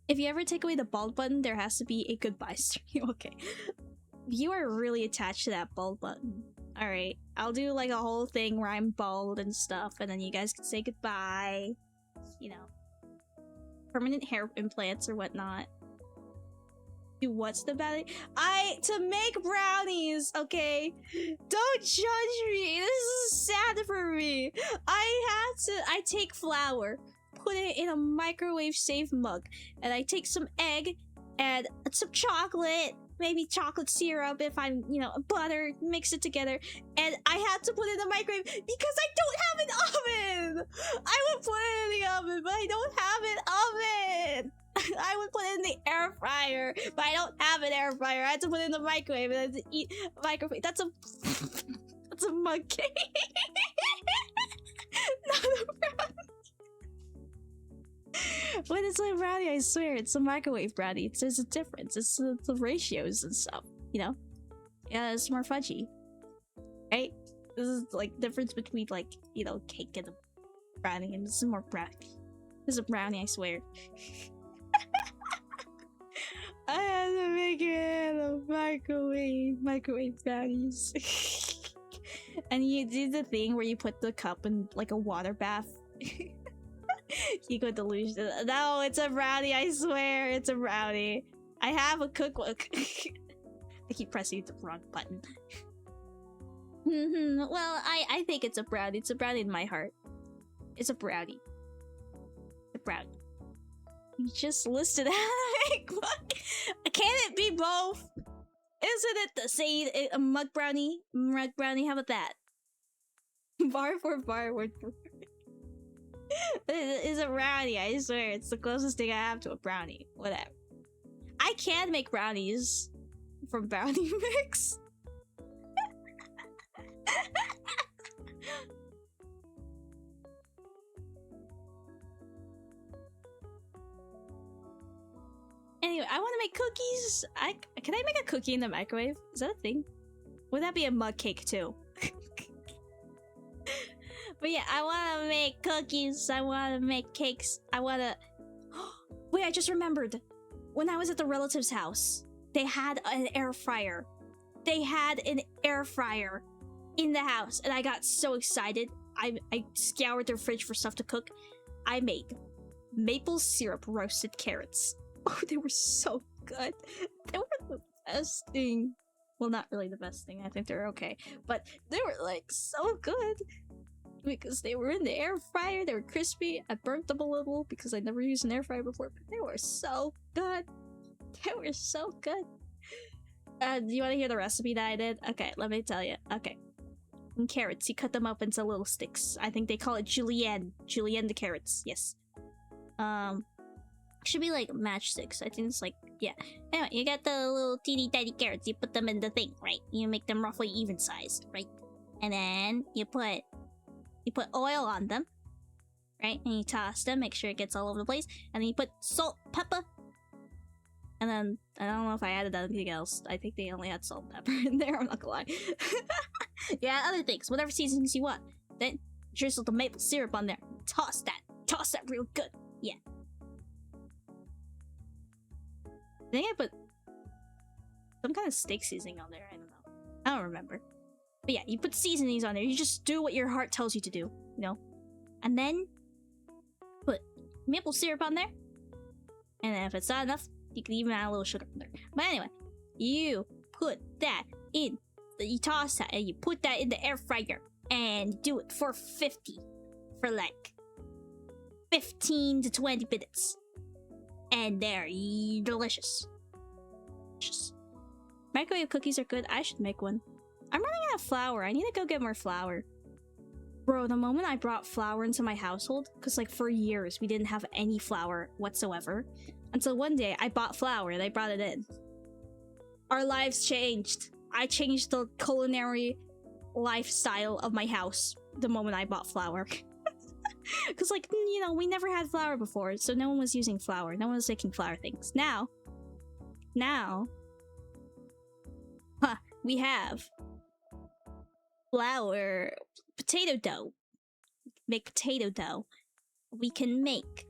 If you ever take away the bald button, there has to be a goodbye stream. Okay. You are really attached to that bald button. Alright, I'll do like a whole thing where I'm bald and stuff, and then you guys can say goodbye. You know. Permanent hair implants or whatnot. Do what's the bad? To make brownies, okay? Don't judge me. This is sad for me. I take flour, put it in a microwave safe mug, and I take some egg and some chocolate, maybe chocolate syrup if I'm, you know, butter, mix it together, and I had to put it in the microwave because I don't have an oven! I would put it in the oven, but I don't have an oven! I would put it in the air fryer, but I don't have an air fryer. I had to put it in the microwave and I had to eat microwave. That's a mug cake. Not a brownie. When it's a brownie, I swear, it's a microwave brownie. There's a difference. It's the ratios and stuff, you know? Yeah, it's more fudgy. Right? This is like difference between, like, you know, cake and a brownie, and this is more brownie. This is a brownie, I swear. I had to make it in a microwave brownies. And you do the thing where you put the cup in like a water bath. You go delusion. No, it's a brownie, I swear, it's a brownie. I have a cookbook. I keep pressing the wrong button. Well, I think it's a brownie. It's a brownie in my heart. It's a brownie. It's a brownie. You just listed it. Can it be both? Isn't it the same? A mug brownie? Mug brownie, how about that? Bar for bar, word for word. It's a brownie, I swear. It's the closest thing I have to a brownie. Whatever. I can make brownies from brownie mix. Anyway, I want to make cookies. Can I make a cookie in the microwave? Is that a thing? Would that be a mug cake too? But yeah, I want to make cookies. I want to make cakes. I want to... Wait, I just remembered. When I was at the relative's house, they had an air fryer. They had an air fryer in the house, and I got so excited. I scoured their fridge for stuff to cook. I made maple syrup roasted carrots. Oh, they were so good. They were the best thing. Well, not really the best thing. I think they're okay. But they were, like, so good. Because they were in the air fryer. They were crispy. I burnt them a little because I never used an air fryer before. But they were so good. They were so good. Do you want to hear the recipe that I did? Okay, let me tell you. Okay. And carrots. You cut them up into little sticks. I think they call it julienne. Julienne the carrots. Yes. Should be like matchsticks. I think it's like, yeah. Anyway, you got the little teeny tiny carrots. You put them in the thing, right? You make them roughly even sized, right? And then you put oil on them, right? And you toss them, make sure it gets all over the place. And then you put salt, pepper. And then, I don't know if I added anything else. I think they only had salt and pepper in there, I'm not gonna lie. Yeah, other things, whatever seasonings you want. Then, drizzle the maple syrup on there. Toss that real good. Yeah. I think I put some kind of steak seasoning on there, I don't know. I don't remember. But yeah, you put seasonings on there, you just do what your heart tells you to do, you know? And then, put maple syrup on there. And then if it's not enough, you can even add a little sugar in there. But anyway, you put that in, you toss that, and you put that in the air fryer. And do it for 50. For like 15 to 20 minutes. And they're delicious. Delicious. Microwave cookies are good. I should make one. I'm running out of flour. I need to go get more flour. Bro, the moment I brought flour into my household, because like for years we didn't have any flour whatsoever, until one day I bought flour and I brought it in. Our lives changed. I changed the culinary lifestyle of my house the moment I bought flour. Because like, you know, we never had flour before, so no one was using flour. No one was making flour things. Now, we have flour, potato dough. Make potato dough. We can make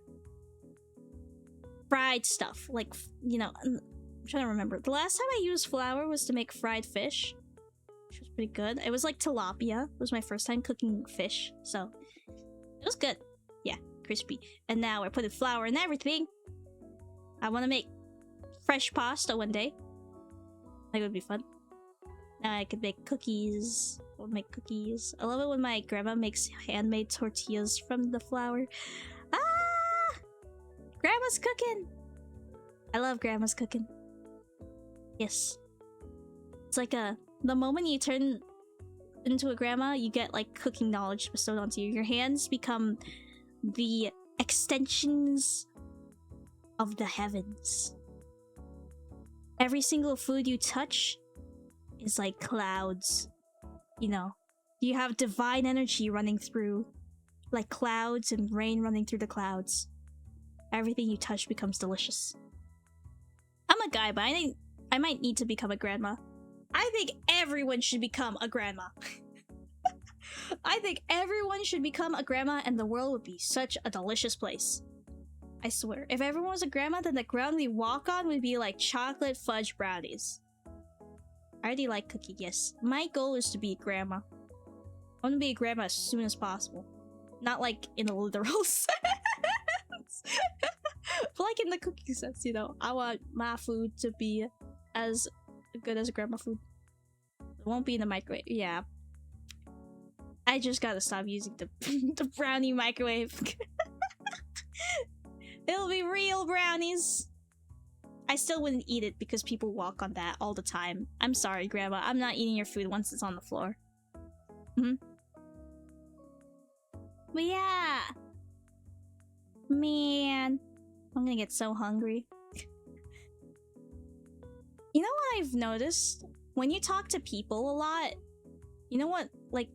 fried stuff, like, you know, I'm trying to remember. The last time I used flour was to make fried fish, which was pretty good. It was like tilapia. It was my first time cooking fish, so it was good. Yeah, crispy. And now we're putting flour in everything. I want to make fresh pasta one day. I think it would be fun. Now I could make cookies. I'll make cookies. I love it when my grandma makes handmade tortillas from the flour. Ah! Grandma's cooking! I love grandma's cooking. Yes. It's like the moment you turn into a grandma, you get like cooking knowledge bestowed onto you. Your hands become the extensions of the heavens. Every single food you touch is like clouds. You know, you have divine energy running through, like clouds and rain running through the clouds. Everything you touch becomes delicious. I'm a guy, but I think I might need to become a grandma. I think everyone should become a grandma. I think everyone should become a grandma and the world would be such a delicious place. I swear, if everyone was a grandma, then the ground we walk on would be like chocolate fudge brownies. I already like cookie, yes. My goal is to be a grandma. I want to be a grandma as soon as possible. Not like in a literal sense. But like in the cookie sense, you know. I want my food to be as good as grandma food. It won't be in the microwave. Yeah. I just gotta stop using the brownie microwave. It'll be real brownies. I still wouldn't eat it because people walk on that all the time. I'm sorry, Grandma. I'm not eating your food once it's on the floor. But yeah. Man. I'm gonna get so hungry. You know what I've noticed? When you talk to people a lot, you know what? Like,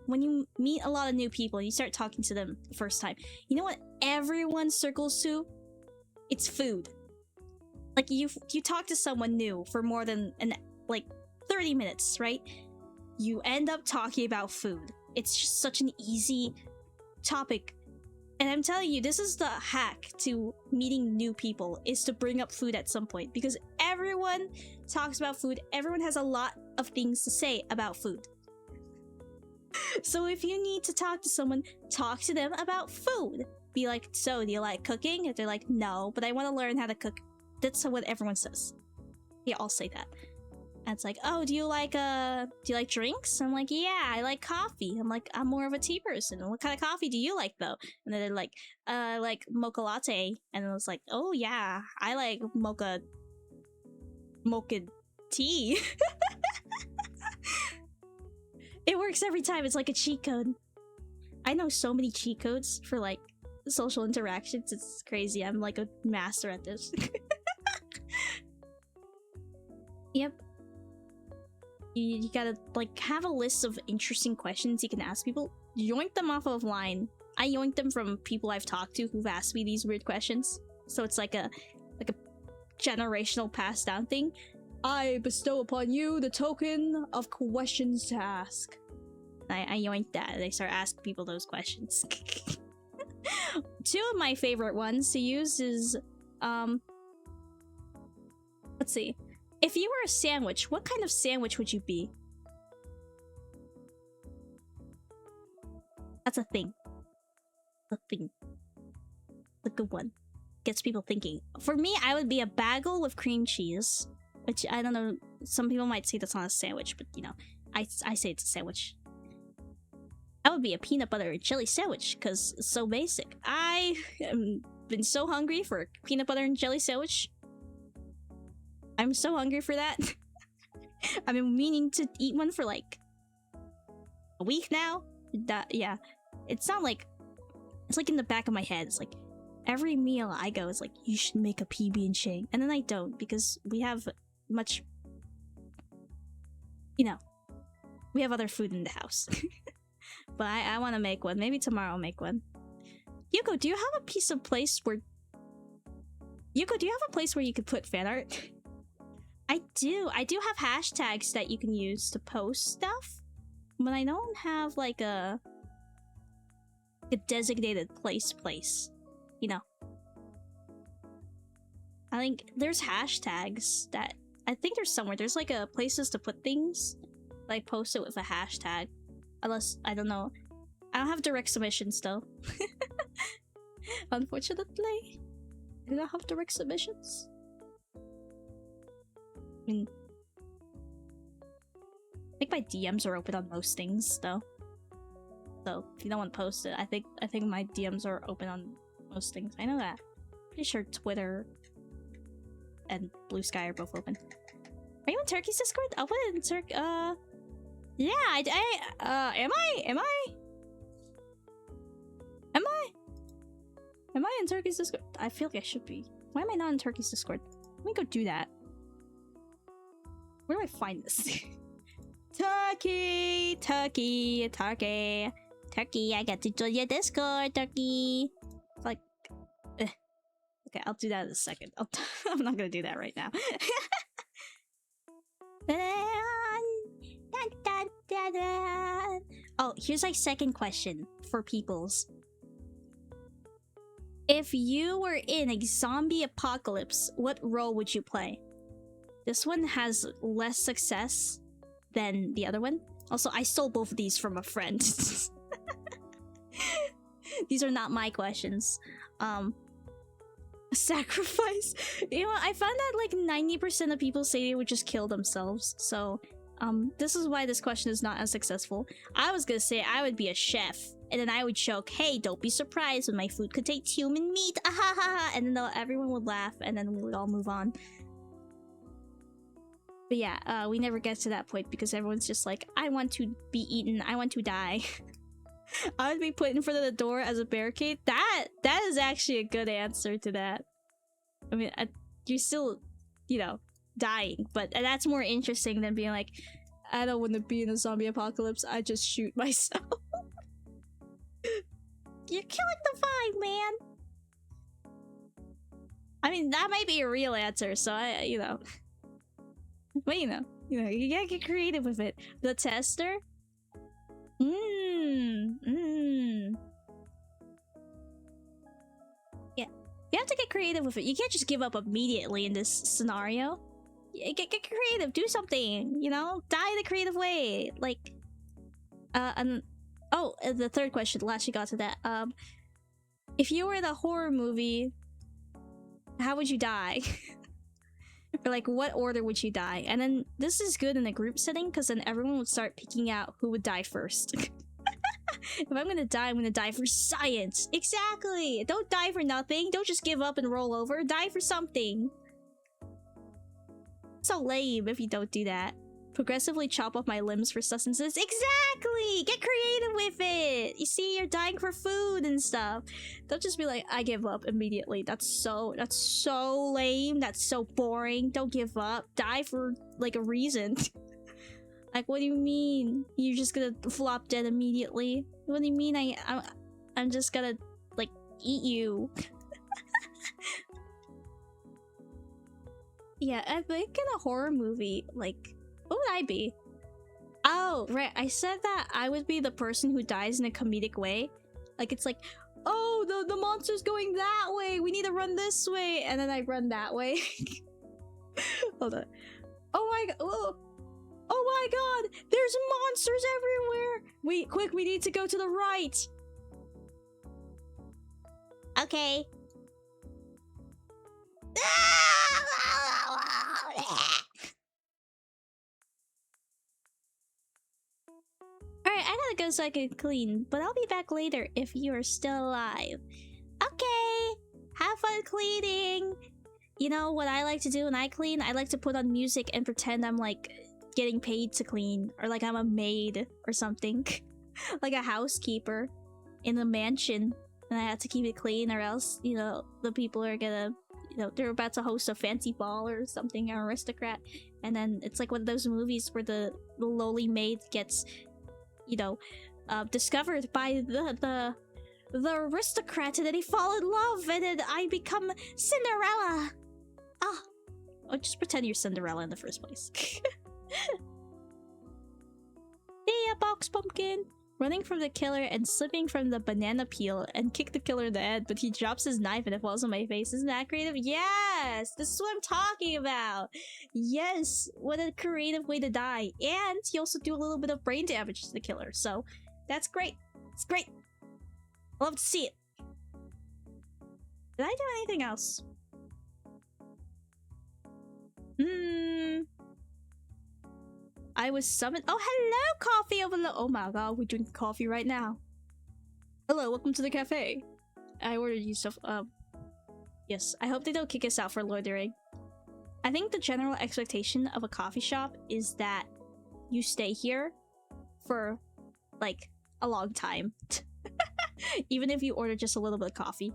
when you meet a lot of new people and you start talking to them the first time, you know what everyone circles to? It's food. Like, you talk to someone new for more than, 30 minutes, right? You end up talking about food. It's just such an easy topic. And I'm telling you, this is the hack to meeting new people, is to bring up food at some point. Because everyone talks about food. Everyone has a lot of things to say about food. So if you need to talk to someone, talk to them about food. Be like, so do you like cooking? If they're like, no, but I want to learn how to cook. That's what everyone says. They all say that. And it's like, oh, do you like drinks? I'm like, yeah, I like coffee. I'm like, I'm more of a tea person. What kind of coffee do you like though? And then they're like, I like mocha latte. And I was like, oh yeah, I like mocha tea. It works every time. It's like a cheat code. I know so many cheat codes for like social interactions. It's crazy. I'm like a master at this. Yep. You gotta like have a list of interesting questions you can ask people. Yoink them off offline. I yoink them from people I've talked to who've asked me these weird questions. So it's like a generational passed down thing. I bestow upon you the token of questions to ask. I yoink that and I start asking people those questions. Two of my favorite ones to use is let's see. If you were a sandwich, what kind of sandwich would you be? That's a thing. A thing. A good one. Gets people thinking. For me, I would be a bagel with cream cheese. Which, I don't know, some people might say that's not a sandwich, but you know, I say it's a sandwich. I would be a peanut butter and jelly sandwich, because it's so basic. I have been so hungry for a peanut butter and jelly sandwich. I'm so hungry for that. I've been meaning to eat one for like a week now. Yeah, it's not like, it's like in the back of my head. It's like every meal I go is like, you should make a PB&J, and then I don't because we have much, you know, we have other food in the house. But I want to make one. Maybe tomorrow I'll make one. Yuko, do you have a place where you could put fan art? I do have hashtags that you can use to post stuff, but I don't have like a designated place, you know. I think there's hashtags that I think there's somewhere. There's like a places to put things, like post it with a hashtag. Unless, I don't know. I don't have direct submissions though. Unfortunately, I don't have direct submissions. I mean, I think my DMs are open on most things though. So if you don't want to post it, I think my DMs are open on most things. I know that. Pretty sure Twitter and Blue Sky are both open. Are you in Turkey's Discord? I'll put it in Turkey. Yeah, am I in Turkey's Discord? I feel like I should be. Why am I not in Turkey's Discord? Let me go do that. Where do I find this? Turkey, I got to join your Discord, Turkey. Like, okay, I'll do that in a second. I'm not gonna do that right now. Oh, here's my second question for peoples. If you were in a zombie apocalypse, what role would you play? This one has less success than the other one. Also, I stole both of these from a friend. These are not my questions. Sacrifice. You know, I found that like 90% of people say they would just kill themselves. So, this is why this question is not as successful. I was gonna say I would be a chef, and then I would joke, "Hey, don't be surprised when my food contains human meat." And then everyone would laugh, and then we would all move on. But yeah, we never get to that point because everyone's just like, "I want to be eaten. I want to die." I would be put in front of the door as a barricade. That is actually a good answer to that. I mean, you're still, you know, dying, but that's more interesting than being like, I don't want to be in a zombie apocalypse. I just shoot myself. You're killing the vibe, man. I mean, that might be a real answer. So you know, but you gotta get creative with it. The tester. Yeah, you have to get creative with it. You can't just give up immediately in this scenario. Get creative. Do something. You know, die the creative way. Like, oh, the third question. Last you got to that. If you were in a horror movie, how would you die? Or like, what order would you die? And then this is good in a group setting because then everyone would start picking out who would die first. If I'm gonna die, I'm gonna die for science. Exactly. Don't die for nothing. Don't just give up and roll over. Die for something. So lame if you don't do that. Progressively chop off my limbs for sustenance. Exactly! Get creative with it! You see, you're dying for food and stuff. Don't just be like, I give up immediately. That's so lame. That's so boring. Don't give up. Die for, like, a reason. Like, what do you mean? You're just gonna flop dead immediately? What do you mean I'm just gonna, like, eat you? Yeah, I think in a horror movie, like, what would I be? Oh, right, I said that I would be the person who dies in a comedic way. Like, it's like, oh, the monster's going that way, we need to run this way, and then I run that way. Hold on. Oh my god, oh my god, there's monsters everywhere! Wait, quick, we need to go to the right! Okay. Alright, I gotta go so I can clean, but I'll be back later if you are still alive. Okay! Have fun cleaning! You know what I like to do when I clean? I like to put on music and pretend I'm, like, getting paid to clean. Or like I'm a maid or something. Like a housekeeper in a mansion. And I have to keep it clean or else, you know, the people are gonna... You know, they're about to host a fancy ball or something, an aristocrat. And then it's like one of those movies where the lowly maid gets... You know, discovered by the aristocrat, and then they fall in love, and then I become Cinderella. Ah, oh, just pretend you're Cinderella in the first place. Yeah, box pumpkin. Running from the killer and slipping from the banana peel and kick the killer in the head, but he drops his knife and it falls on my face. Isn't that creative? Yes! This is what I'm talking about! Yes! What a creative way to die. And you also do a little bit of brain damage to the killer, so that's great. It's great. I love to see it. Did I do anything else? I was summoned. Oh, hello, coffee overload. Oh my god, we're drinking coffee right now. Hello, welcome to the cafe. I ordered you stuff. Yes. I hope they don't kick us out for loitering. I think the general expectation of a coffee shop is that you stay here for like a long time, even if you order just a little bit of coffee.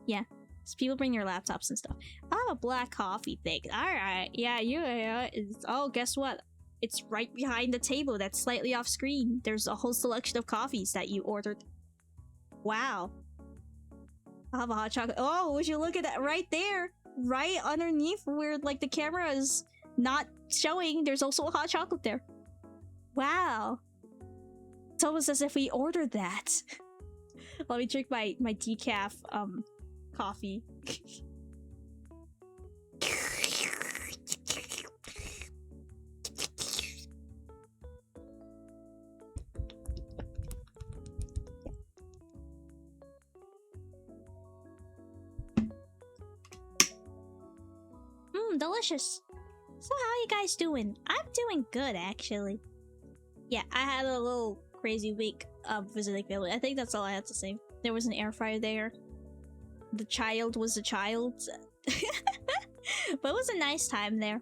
Yeah. So people bring your laptops and stuff. I have a black coffee thing. All right. Yeah. Oh, guess what? It's right behind the table that's slightly off screen. There's a whole selection of coffees that you ordered. Wow. I'll have a hot chocolate. Oh, would you look at that right there? Right underneath where like the camera is not showing, there's also a hot chocolate there. Wow. It's almost as if we ordered that. Let me drink my decaf coffee. Delicious. So how are you guys doing? I'm doing good, actually. Yeah, I had a little crazy week of visiting family. I think that's all I had to say. There was an air fryer there. The child was a child. But it was a nice time there.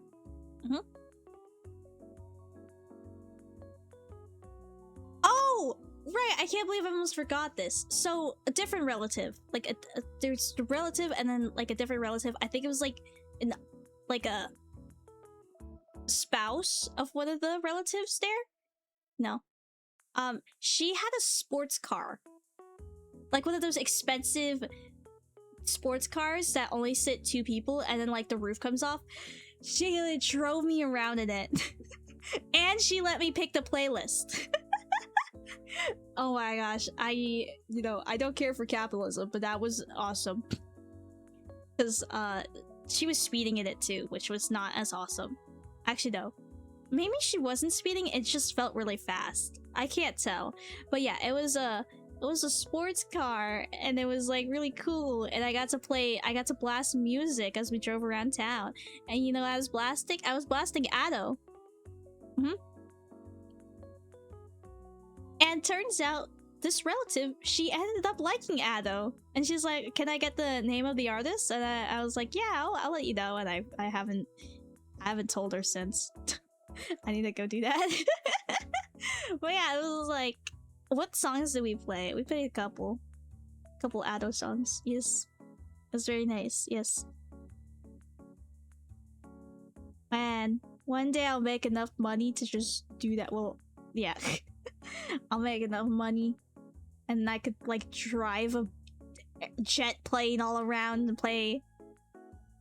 Oh! Right, I can't believe I almost forgot this. So, a different relative. Like, there's a relative and then, like, a different relative. I think it was, like, a spouse of one of the relatives there? No. She had a sports car. Like one of those expensive sports cars that only sit 2 people and then like the roof comes off. She like, drove me around in it. And she let me pick the playlist. Oh my gosh. I don't care for capitalism, but that was awesome. Because, she was speeding in it too, which was not as awesome. Actually, no. Maybe she wasn't speeding, it just felt really fast. I can't tell. But yeah, it was a sports car, and it was like really cool, and I got to blast music as we drove around town. And you know, I was blasting Ado. And turns out, this relative, she ended up liking Ado. And she's like, can I get the name of the artist? And I was like, yeah, I'll let you know. And I haven't told her since. I need to go do that. But yeah, it was like, what songs did we play? We played a couple Ado songs. Yes, it was very nice. Yes, man. One day I'll make enough money to just do that. Well, yeah, I'll make enough money, and I could like drive a jet plane all around and play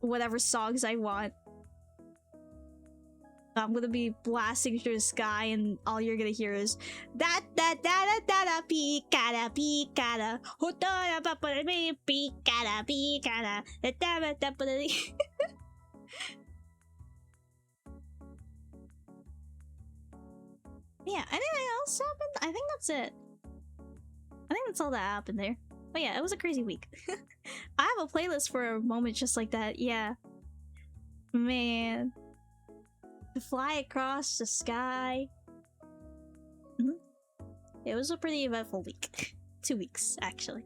whatever songs I want. I'm gonna be blasting through the sky, and all you're gonna hear is da da da da da da picada picada hotora papa picada picada da da da da. Yeah, anything else happened? I think that's it. I think that's all that happened there. But yeah, it was a crazy week. I have a playlist for a moment just like that. Yeah, man. To fly across the sky. It was a pretty eventful week. 2 weeks, actually.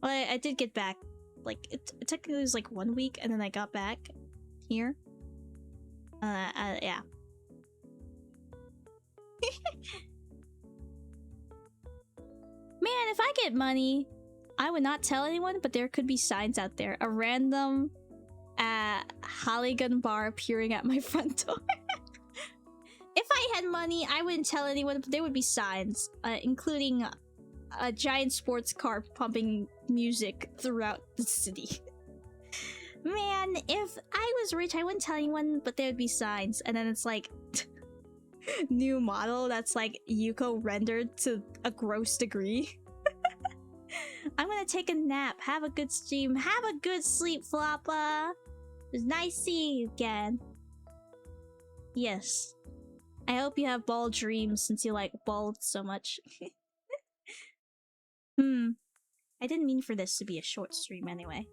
Well, I did get back. Like, it technically was like 1 week, and then I got back here. Yeah. Man, if I get money, I would not tell anyone, but there could be signs out there. A random Halligan bar appearing at my front door. If I had money, I wouldn't tell anyone, but there would be signs, including a giant sports car pumping music throughout the city. Man, if I was rich, I wouldn't tell anyone, but there would be signs, and then it's like new model that's like Yuko rendered to a gross degree. I'm gonna take a nap, have a good stream, have a good sleep, Floppa. It was nice seeing you again. Yes. I hope you have bald dreams since you like bald so much. I didn't mean for this to be a short stream anyway.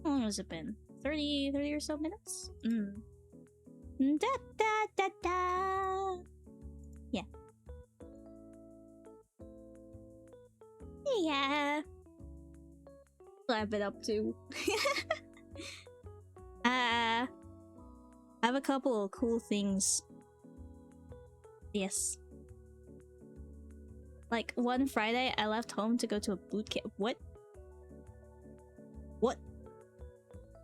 How long has it been? 30 or so minutes? Da da da da. Yeah. Yeah. What I've been up to. I have a couple of cool things. Yes. Like, one Friday, I left home to go to a boot camp. What? What?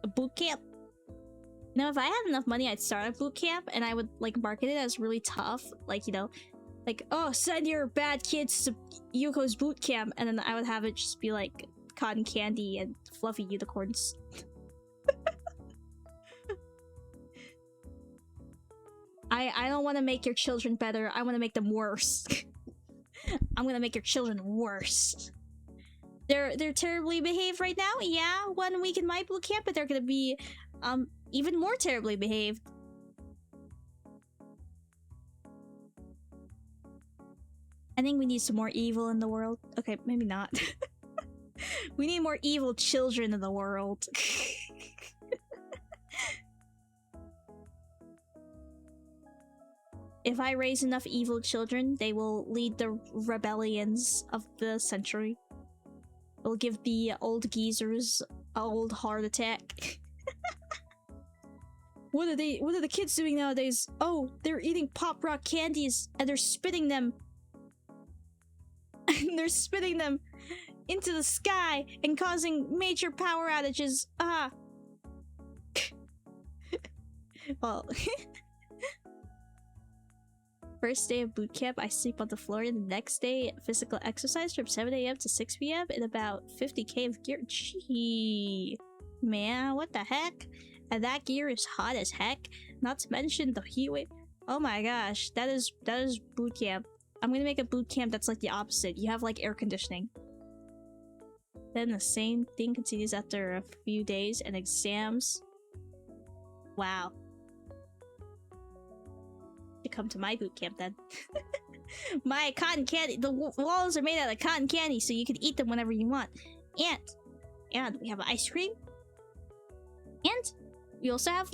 A boot camp? Now, if I had enough money, I'd start a boot camp, and I would, like, market it as really tough. Like, you know, like, oh, send your bad kids to Yuko's boot camp, and then I would have it just be, like, cotton candy and fluffy unicorns. I don't want to make your children better. I want to make them worse. I'm gonna make your children worse. They're terribly behaved right now. Yeah, 1 week in my boot camp, but they're gonna be even more terribly behaved. I think we need some more evil in the world. Okay, maybe not. We need more evil children in the world. If I raise enough evil children, they will lead the rebellions of the century. They'll give the old geezers an old heart attack. What are the kids doing nowadays? Oh, they're eating pop rock candies and they're spitting them. And they're spitting them into the sky and causing major power outages. Ah. Well, first day of boot camp, I sleep on the floor, and the next day, physical exercise from 7 AM to 6 PM in about 50k of gear. Gee, man, what the heck? And that gear is hot as heck. Not to mention the heat wave. Oh my gosh, that is boot camp. I'm gonna make a boot camp that's like the opposite. You have like air conditioning. Then the same thing continues after a few days and exams. Wow. To come to my boot camp then. My cotton candy. The walls are made out of cotton candy, so you can eat them whenever you want. And we have ice cream. And we also have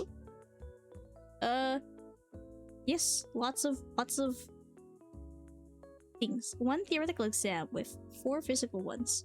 yes, lots of things. 1 theoretical exam with 4 physical ones.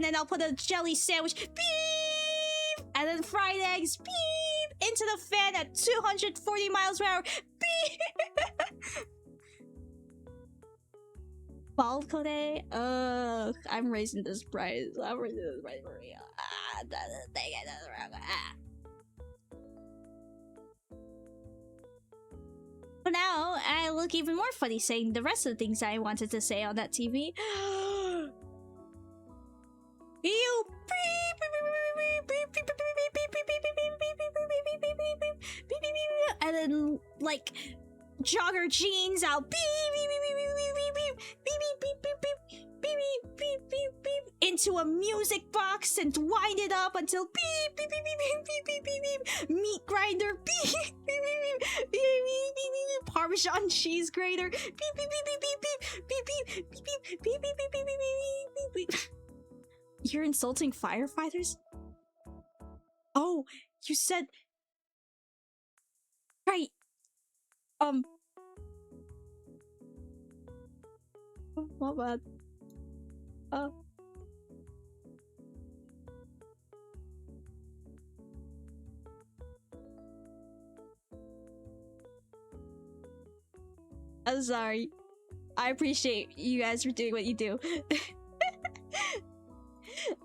and then I'll put a jelly sandwich, beep, and then fried eggs, beep, into the fan at 240 miles per hour, beep. Balcony? I'm raising this price. I'm raising this price for real. For now, I look even more funny saying the rest of the things I wanted to say on that TV. You and then like jogger jeans out into a music box and wind it up until meat grinder Parmesan cheese grater You're insulting firefighters? Oh, you said right. Oh, my bad. I'm sorry. I appreciate you guys for doing what you do.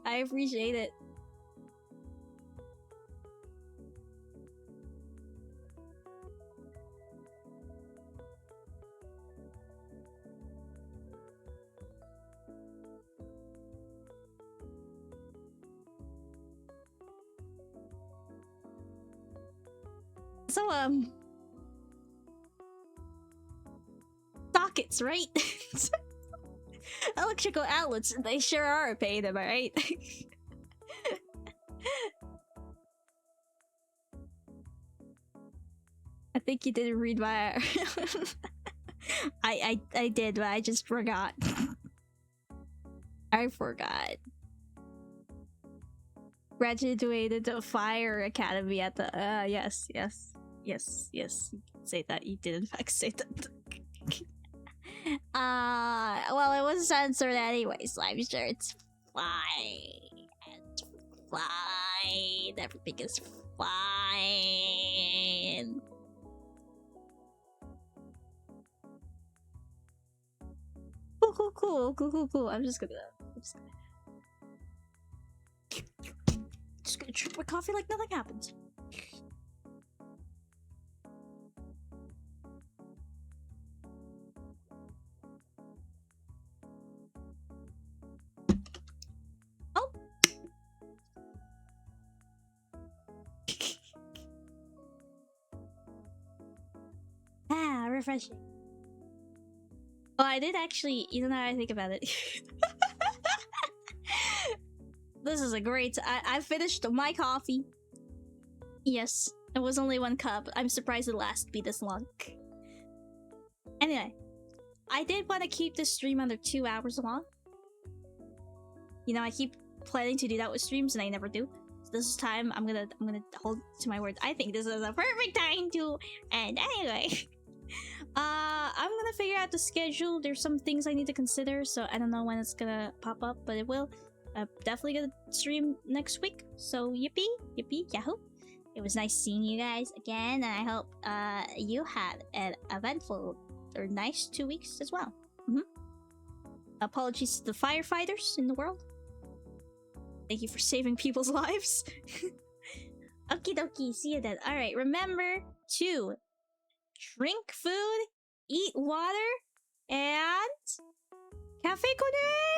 I appreciate it. So, sockets, right? Electrical outlets, they sure are a pain, am I right? I think you didn't read my... I did, but I just forgot. I forgot. Graduated to Fire Academy at the... yes. You say that. You did in fact say that. Well, it was censored anyway, so I'm sure it's fine. It's fine. Everything is fine. Cool. I'm just gonna drink my coffee like nothing happened. Refreshing. Oh, I did actually, you know, now I think about it. This is a great... I finished my coffee. Yes, it was only 1 cup. I'm surprised it lasted me this long. Anyway, I did want to keep this stream under 2 hours long. You know, I keep planning to do that with streams and I never do. So this is time I'm gonna hold to my word. I think this is a perfect time to... And anyway... I'm gonna figure out the schedule. There's some things I need to consider, so I don't know when it's gonna pop up, but it will. Definitely gonna stream next week. So yippee, yahoo! It was nice seeing you guys again, and I hope you had an eventful or nice 2 weeks as well. Apologies to the firefighters in the world. Thank you for saving people's lives. Okie dokie, see you then. Alright, remember to drink food, eat water, and cafe kone!